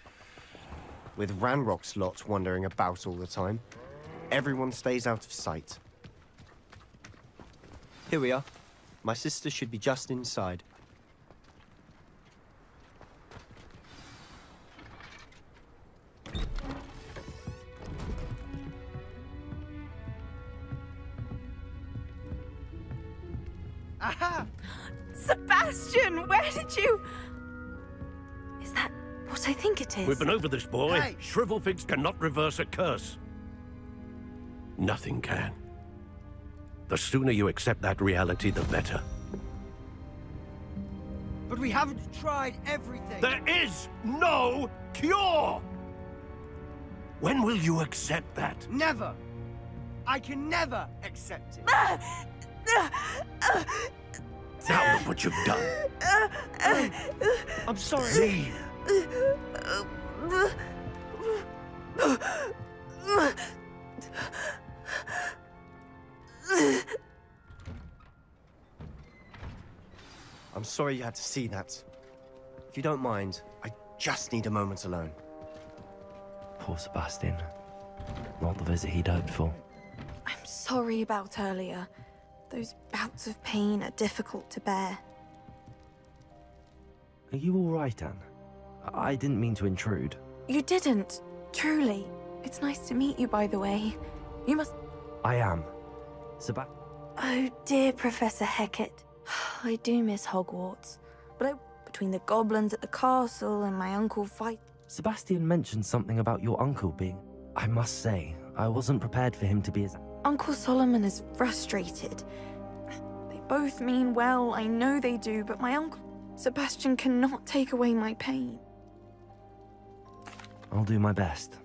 S17: With Ranrock's lot wandering about all the time, everyone stays out of sight. Here we are. My sister should be just inside.
S8: Aha! Sebastian, where did you... Is that what I think it is?
S3: We've been over this, boy.
S8: Hey.
S3: Shrivelfigs cannot reverse a curse. Nothing can. The sooner you accept that reality, the better.
S18: But we haven't tried everything.
S3: There is no cure! When will you accept that?
S18: Never. I can never accept it.
S3: Now look what you've done.
S17: I'm sorry.
S3: Leave.
S17: I'm sorry you had to see that. If you don't mind, I just need a moment alone.
S2: Poor Sebastian. Not the visit he'd hoped for.
S8: I'm sorry about earlier. Those bouts of pain are difficult to bear.
S2: Are you all right, Anne? I didn't mean to intrude.
S8: You didn't, truly. It's nice to meet you, by the way. You must...
S2: I am.
S8: Oh, dear Professor Hecat. I do miss Hogwarts. But between the goblins at the castle and my uncle fight...
S2: Sebastian mentioned something about your uncle being... I must say, I wasn't prepared for him to be as...
S8: Uncle Solomon is frustrated. They both mean well, I know they do, but my uncle... Sebastian cannot take away my pain.
S2: I'll do my best.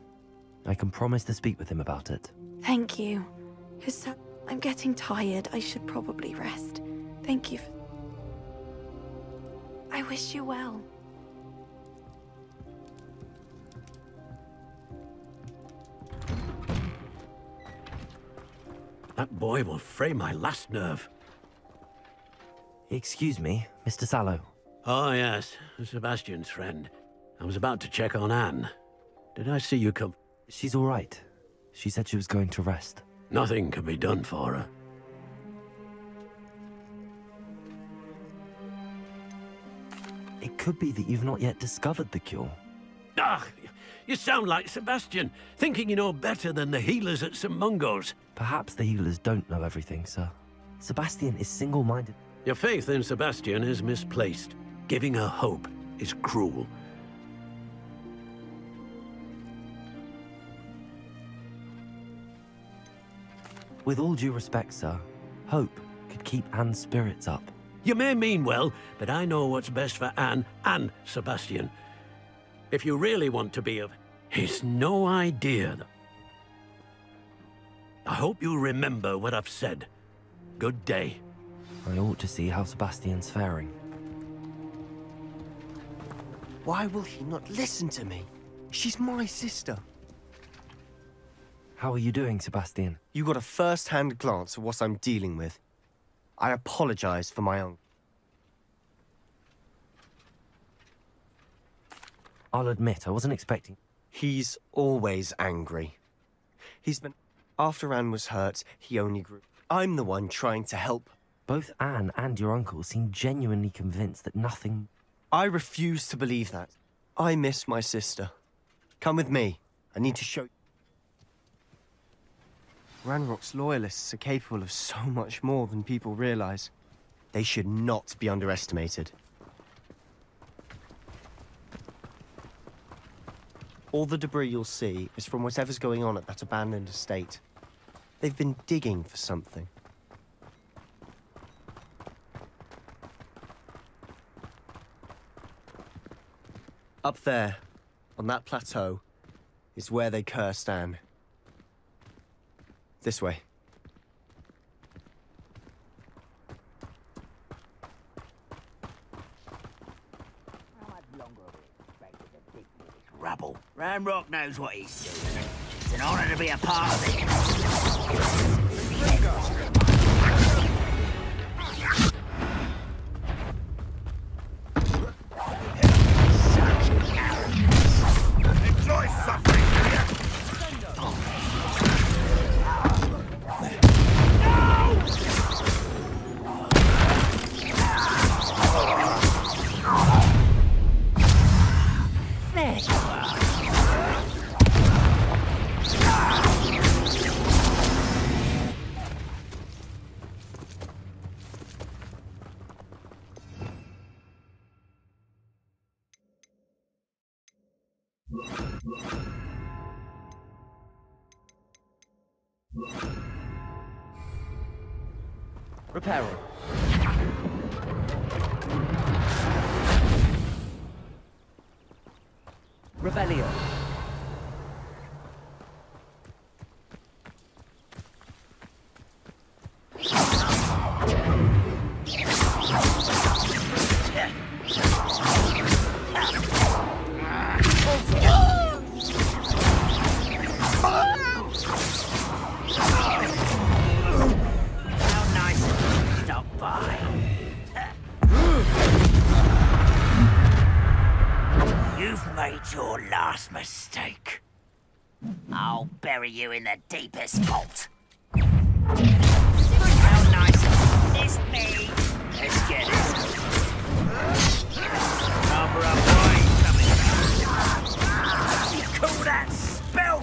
S2: I can promise to speak with him about it.
S8: Thank you. I'm getting tired. I should probably rest. Thank you for... I wish you well.
S3: That boy will fray my last nerve.
S2: Excuse me, Mr. Sallow.
S3: Oh, yes. Sebastian's friend. I was about to check on Anne. Did I see you come?
S2: She's all right. She said she was going to rest.
S3: Nothing can be done for her.
S2: It could be that you've not yet discovered the cure.
S3: Ah, you sound like Sebastian, thinking you know better than the healers at St. Mungo's.
S2: Perhaps the healers don't know everything, sir. Sebastian is single-minded.
S3: Your faith in Sebastian is misplaced. Giving her hope is cruel.
S2: With all due respect, sir, hope could keep Anne's spirits up.
S3: You may mean well, but I know what's best for Anne and Sebastian. If you really want to be of... It's no idea. I hope you remember what I've said. Good day.
S2: I ought to see how Sebastian's faring.
S17: Why will he not listen to me? She's my sister.
S2: How are you doing, Sebastian?
S17: You got a first-hand glance at what I'm dealing with. I apologize for my uncle.
S2: I'll admit, I wasn't expecting...
S17: He's always angry. He's been... After Anne was hurt, he only grew... I'm the one trying to help.
S2: Both Anne and your uncle seem genuinely convinced that nothing...
S17: I refuse to believe that. I miss my sister. Come with me. I need to show you. Ranrock's loyalists are capable of so much more than people realize. They should not be underestimated. All the debris you'll see is from whatever's going on at that abandoned estate. They've been digging for something. Up there, on that plateau, is where they cursed Anne. This way.
S5: Rubble. Ranrock knows what he's doing. It's an honor to be a part of it.
S6: Enjoy suffering, will you?
S2: Repairing. Rebellion.
S5: Your last mistake. I'll bury you in the deepest vault. How nice. It's me. Let's get it. Cover up wine coming. You call that spell?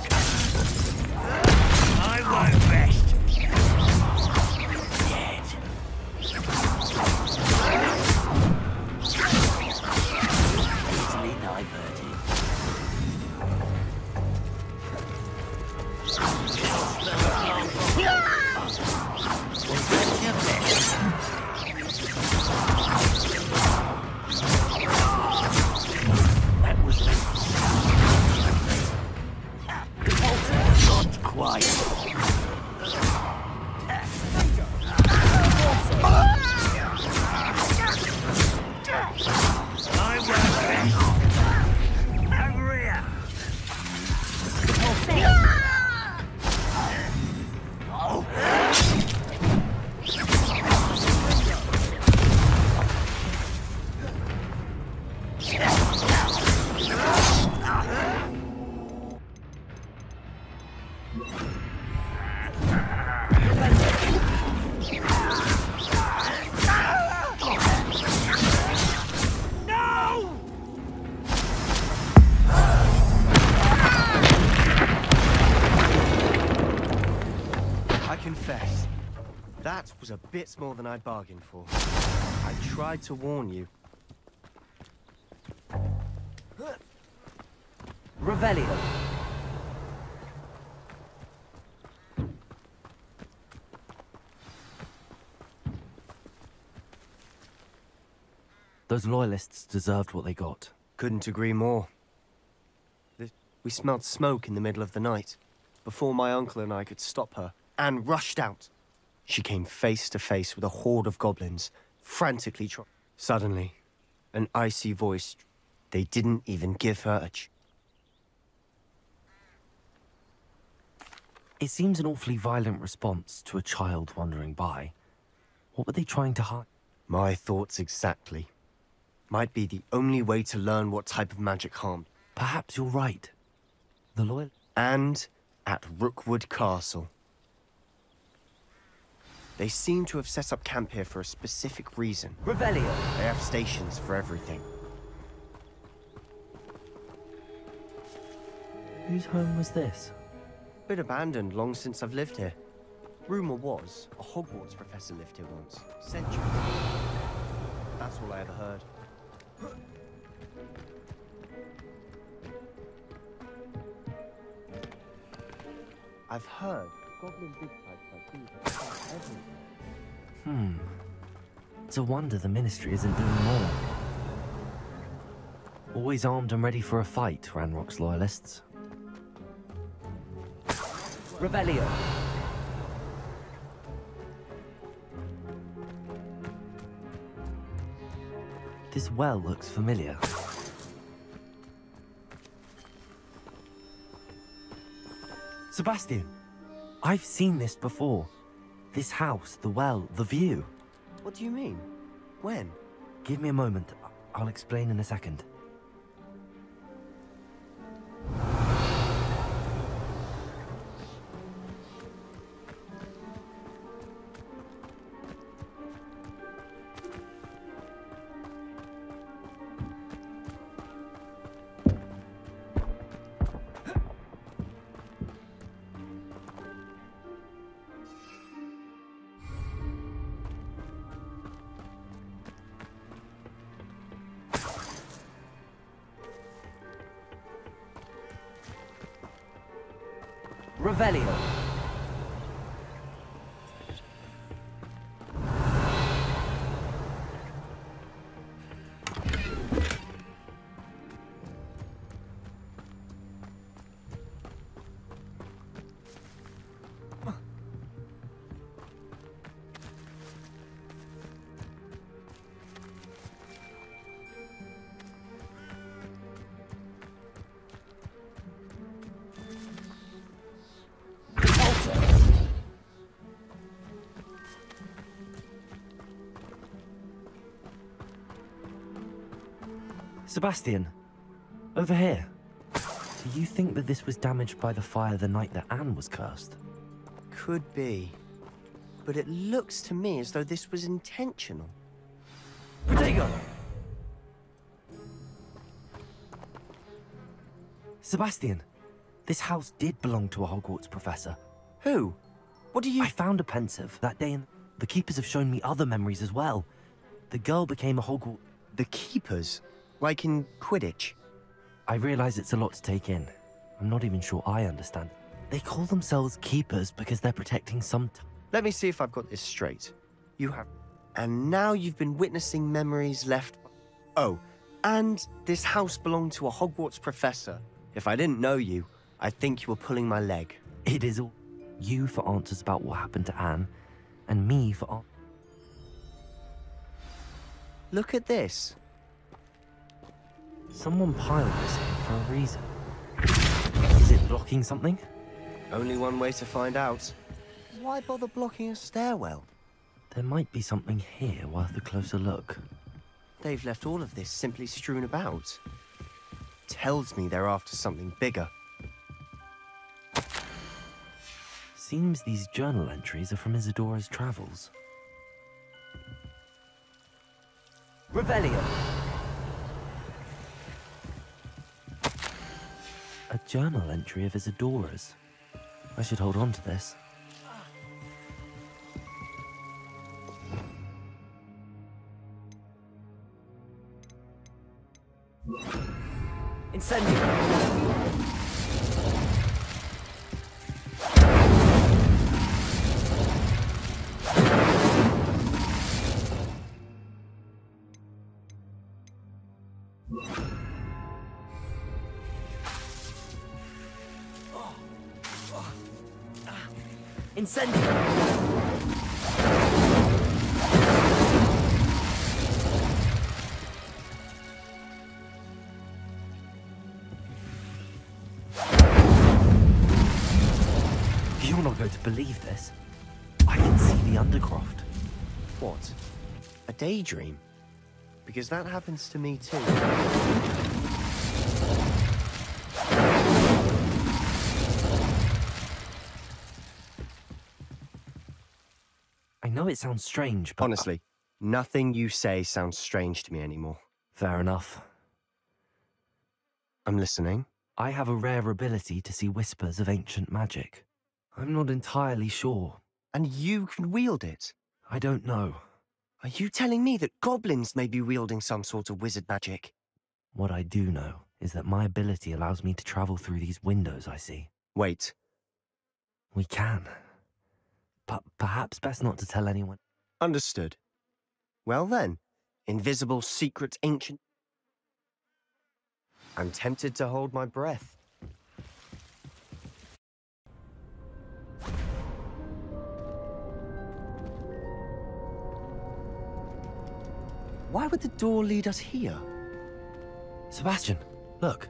S5: I won't rest. Dead. Easily diverted. That was not quiet. I won't rest. Over here.
S17: That was a bit more than I'd bargained for. I tried to warn you.
S2: Revelio. Those loyalists deserved what they got.
S17: Couldn't agree more. We smelled smoke in the middle of the night. Before my uncle and I could stop her, Anne rushed out. She came face to face with a horde of goblins, frantically trying. Suddenly, an icy voice. They didn't even give her a
S2: It seems an awfully violent response to a child wandering by. What were they trying to hide?
S17: My thoughts exactly. Might be the only way to learn what type of magic harmed.
S2: Perhaps you're right. The loyal...
S17: And at Rookwood Castle. They seem to have set up camp here for a specific reason.
S2: Revelio!
S17: They have stations for everything.
S2: Whose home was this?
S17: Been abandoned long since I've lived here. Rumour was, a Hogwarts professor lived here once. Centuries ago. That's all I ever heard. I've heard goblin big types like these are everywhere.
S2: It's a wonder the Ministry isn't doing more. Always armed and ready for a fight, Ranrock's loyalists. Revelio! This well looks familiar. Sebastian! I've seen this before. This house, the well, the view.
S17: What do you mean? When?
S2: Give me a moment. I'll explain in a second. Revelio. Sebastian, over here. Do you think that this was damaged by the fire the night that Anne was cursed?
S17: Could be. But it looks to me as though this was intentional.
S2: Protego! Sebastian, this house did belong to a Hogwarts professor.
S17: Who? What do you...
S2: I found a pensive that day, and the Keepers have shown me other memories as well. The girl became a Hogwarts...
S17: The Keepers? Like in Quidditch?
S2: I realize it's a lot to take in. I'm not even sure I understand. They call themselves Keepers because they're protecting some...
S17: Let me see if I've got this straight. You have... And now you've been witnessing memories left... Oh, and this house belonged to a Hogwarts professor. If I didn't know you, I'd think you were pulling my leg.
S2: It is all... You for answers about what happened to Anne, and me for...
S17: Look at this.
S2: Someone piled this here for a reason. Is it blocking something?
S17: Only one way to find out. Why bother blocking a stairwell?
S2: There might be something here worth a closer look.
S17: They've left all of this simply strewn about. Tells me they're after something bigger.
S2: Seems these journal entries are from Isadora's travels. Revelio! A journal entry of Isadora's. I should hold on to this. Incendio! Incendio! You're not going to believe this. I can see the Undercroft.
S17: What? A daydream? Because that happens to me too.
S2: I know it sounds strange, but...
S17: Honestly, nothing you say sounds strange to me anymore.
S2: Fair enough.
S17: I'm listening.
S2: I have a rare ability to see whispers of ancient magic. I'm not entirely sure.
S17: And you can wield it?
S2: I don't know.
S17: Are you telling me that goblins may be wielding some sort of wizard magic?
S2: What I do know is that my ability allows me to travel through these windows I see.
S17: Wait.
S2: We can. But perhaps best not to tell anyone.
S17: Understood. Well then, invisible, secret, ancient... I'm tempted to hold my breath. Why would the door lead us here?
S2: Sebastian, look.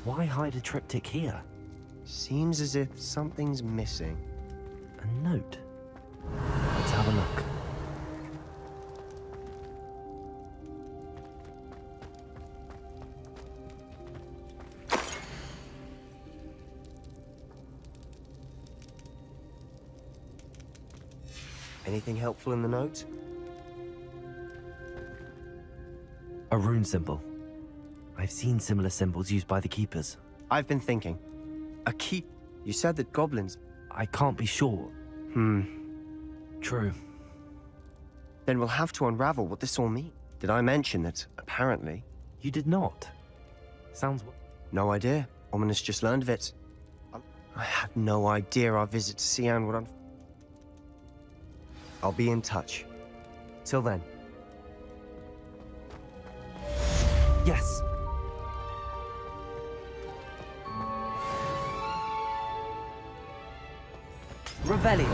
S2: Why hide a triptych here?
S17: Seems as if something's missing.
S2: A note. Let's have a look.
S17: Anything helpful in the note?
S2: A rune symbol. I've seen similar symbols used by the keepers.
S17: I've been thinking. A keep... You said that goblins...
S2: I can't be sure. True.
S17: Then we'll have to unravel what this all means. Did I mention that, apparently...
S2: You did not. Sounds...
S17: No idea. Ominous just learned of it. I had no idea our visit to Sian would I'll be in touch. Till then.
S2: Yes. Revelio.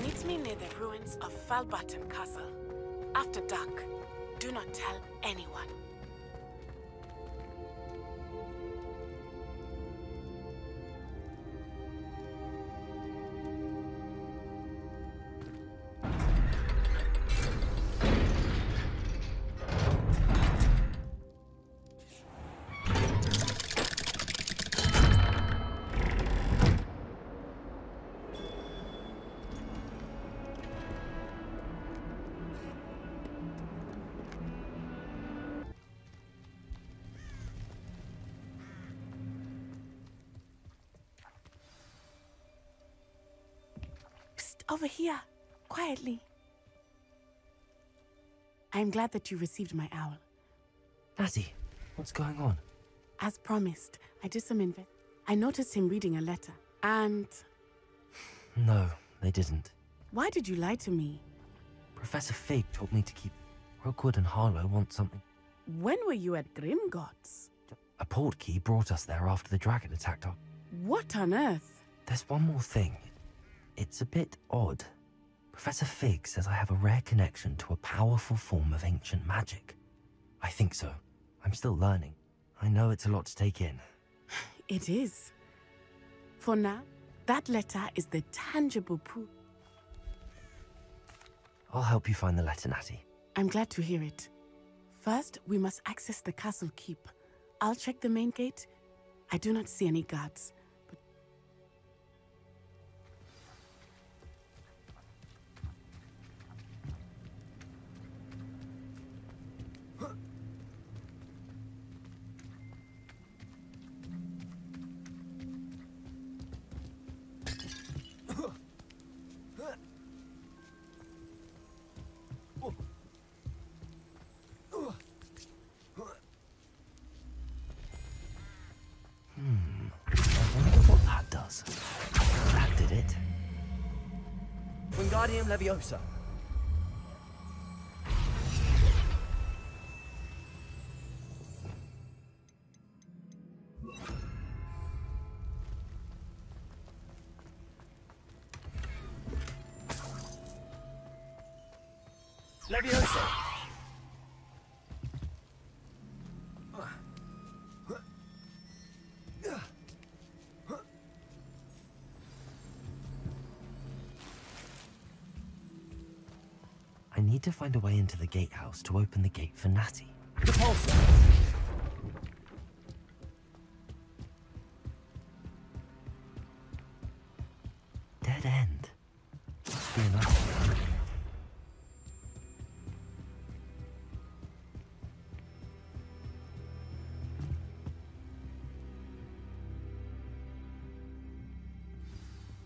S19: Meet me near the ruins of Falbaton Castle. After dark. Do not tell anyone. Over here, quietly. I am glad that you received my owl.
S2: Natty, what's going on?
S19: As promised, I did some I noticed him reading a letter, and...
S2: No, they didn't.
S19: Why did you lie to me?
S2: Professor Fig told me to keep... Rookwood and Harlow want something.
S19: When were you at Grimgott's?
S2: A portkey brought us there after the dragon attacked us.
S19: What on earth?
S2: There's one more thing. It's a bit odd. Professor Fig says I have a rare connection to a powerful form of ancient magic. I think so. I'm still learning. I know it's a lot to take in.
S19: It is. For now, that letter is the tangible proof.
S2: I'll help you find the letter, Natty.
S19: I'm glad to hear it. First, we must access the castle keep. I'll check the main gate. I do not see any guards.
S2: Wingardium Leviosa. Leviosa. I need to find a way into the gatehouse to open the gate for Natty. Repulsor! Dead end. Must be enough.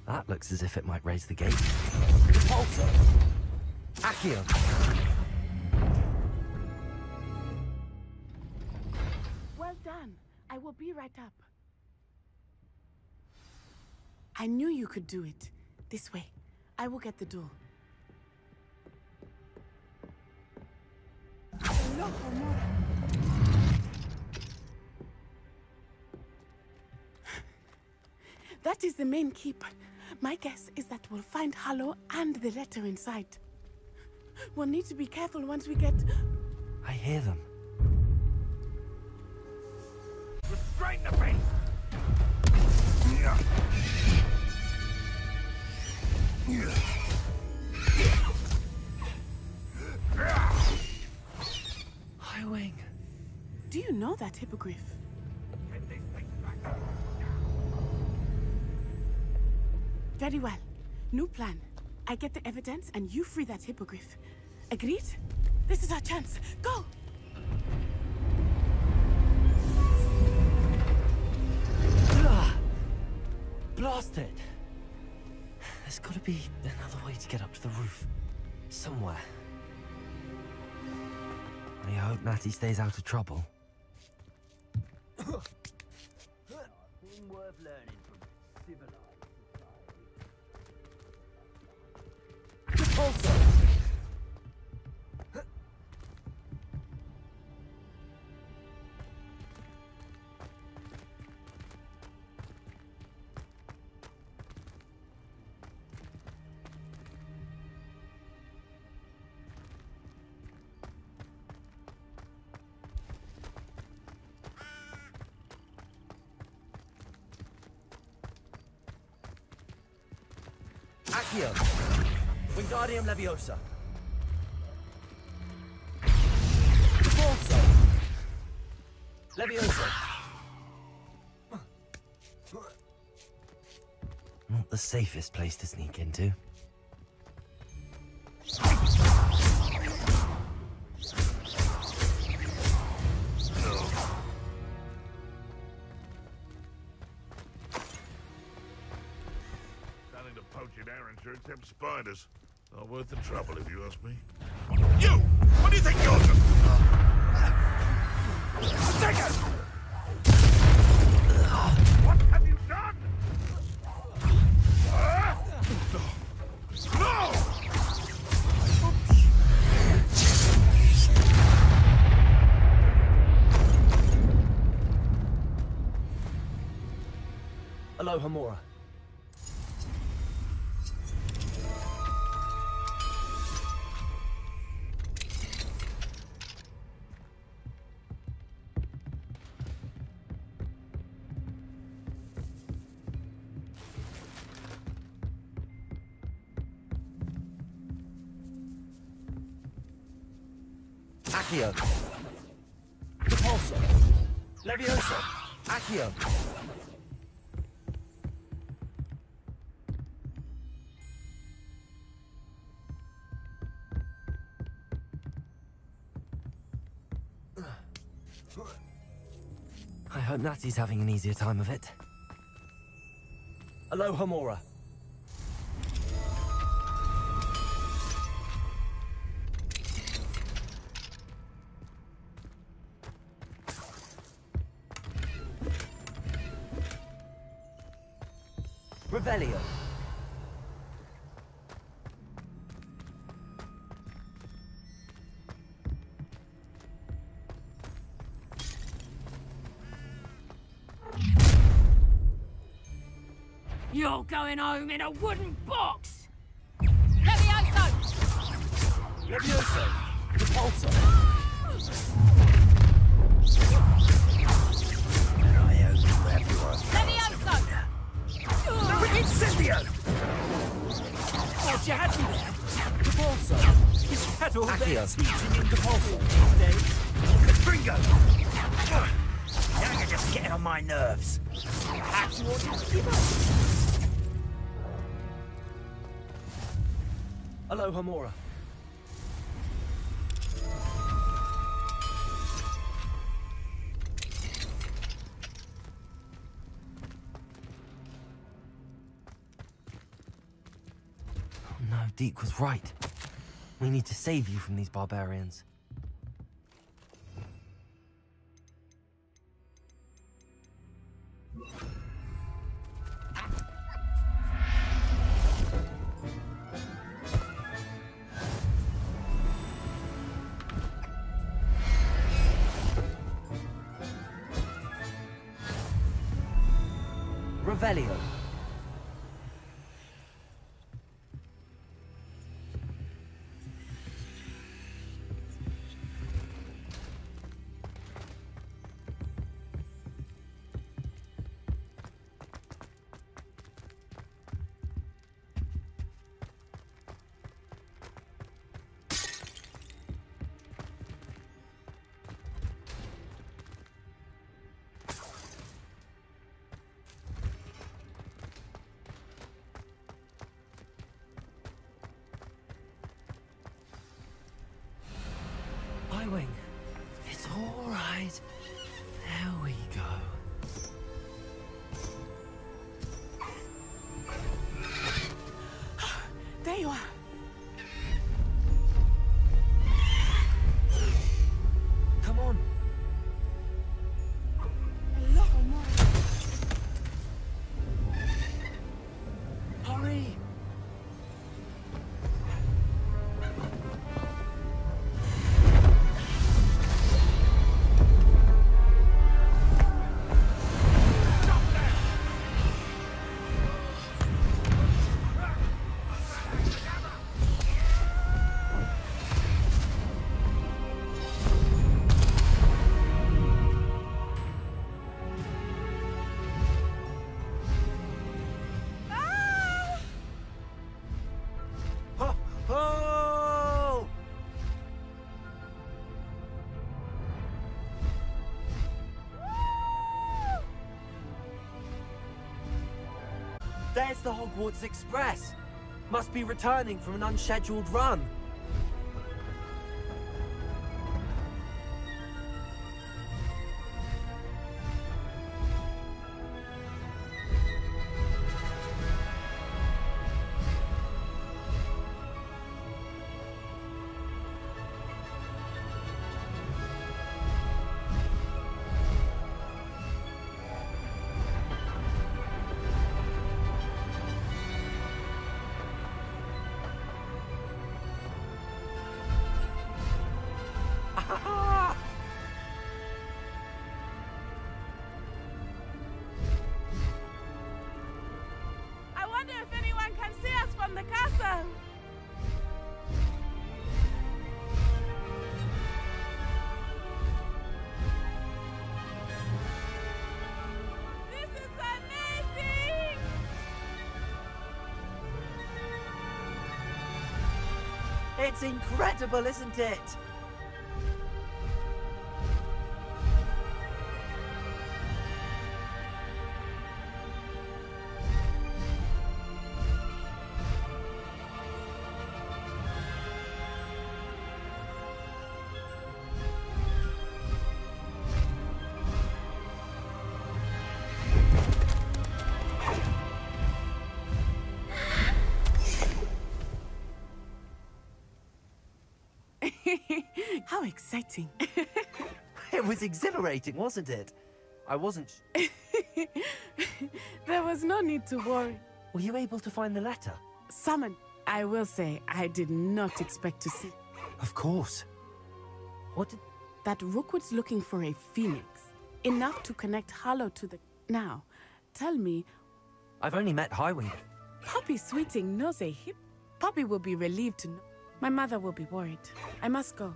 S2: That looks as if it might raise the gate. Repulsor! Accio!
S19: Well done. I will be right up. I knew you could do it. This way. I will get the door. That is the main keep. My guess is that we'll find Hallow and the letter inside. We'll need to be careful once we get...
S2: I hear them.
S6: Restrain the beast!
S2: Highwing.
S19: Do you know that hippogriff? Very well. New plan. I get the evidence and you free that hippogriff. Agreed? This is our chance. Go!
S2: Blasted! There's gotta be another way to get up to the roof. Somewhere. I hope Natty stays out of trouble.
S5: Thing worth learning from civilized society.
S2: Repulsor! Accio! Wingardium Leviosa! Repulsor! Leviosa! Not the safest place to sneak into.
S6: Except spiders. Not worth the trouble, if you ask me. You! What do you think you're doing? Take it! What have you done? No!
S2: Hello, Hamura. Accio. Repulsor. Leviosa. Accio. I hope Natty's having an easier time of it. Hello, Hamura. Revelio.
S20: You're going home in a wooden box! Levioso!
S2: Levioso! Repulsor!
S7: And I hope you have your
S20: Levioso!
S5: Incendio! Thought you had me there. Repulsor. Is that all they're teaching in Repulsor these days? Gringo! Now you're just getting on my nerves. Perhaps you ought to give up.
S2: Hello, Hamura. No, Deke was right. We need to save you from these barbarians. Revelio. Wing. It's all right. There we go.
S19: There you are.
S2: Come on.
S19: Hello, Hamura.
S2: Hurry. There's the Hogwarts Express. Must be returning from an unscheduled run.
S19: I wonder if anyone can see us from the castle. This is amazing!
S2: It's incredible, isn't it?
S19: How exciting.
S2: It was exhilarating, wasn't it? I wasn't...
S19: There was no need to worry.
S2: Were you able to find the letter?
S19: Summon. I will say, I did not expect to see.
S2: Of course. What did...
S19: That Rookwood's looking for a phoenix. Enough to connect Hollow to the... Now, tell me,
S2: I've only met Highwing.
S19: Poppy Sweeting knows a hip. Poppy will be relieved to know. My mother will be worried. I must go.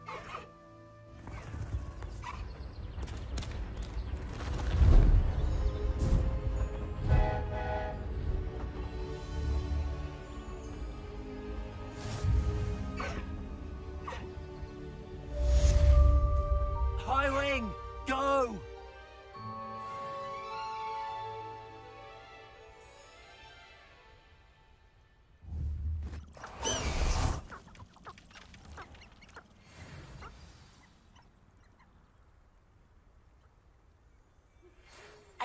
S5: Highwing, go!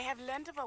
S19: I have learned of a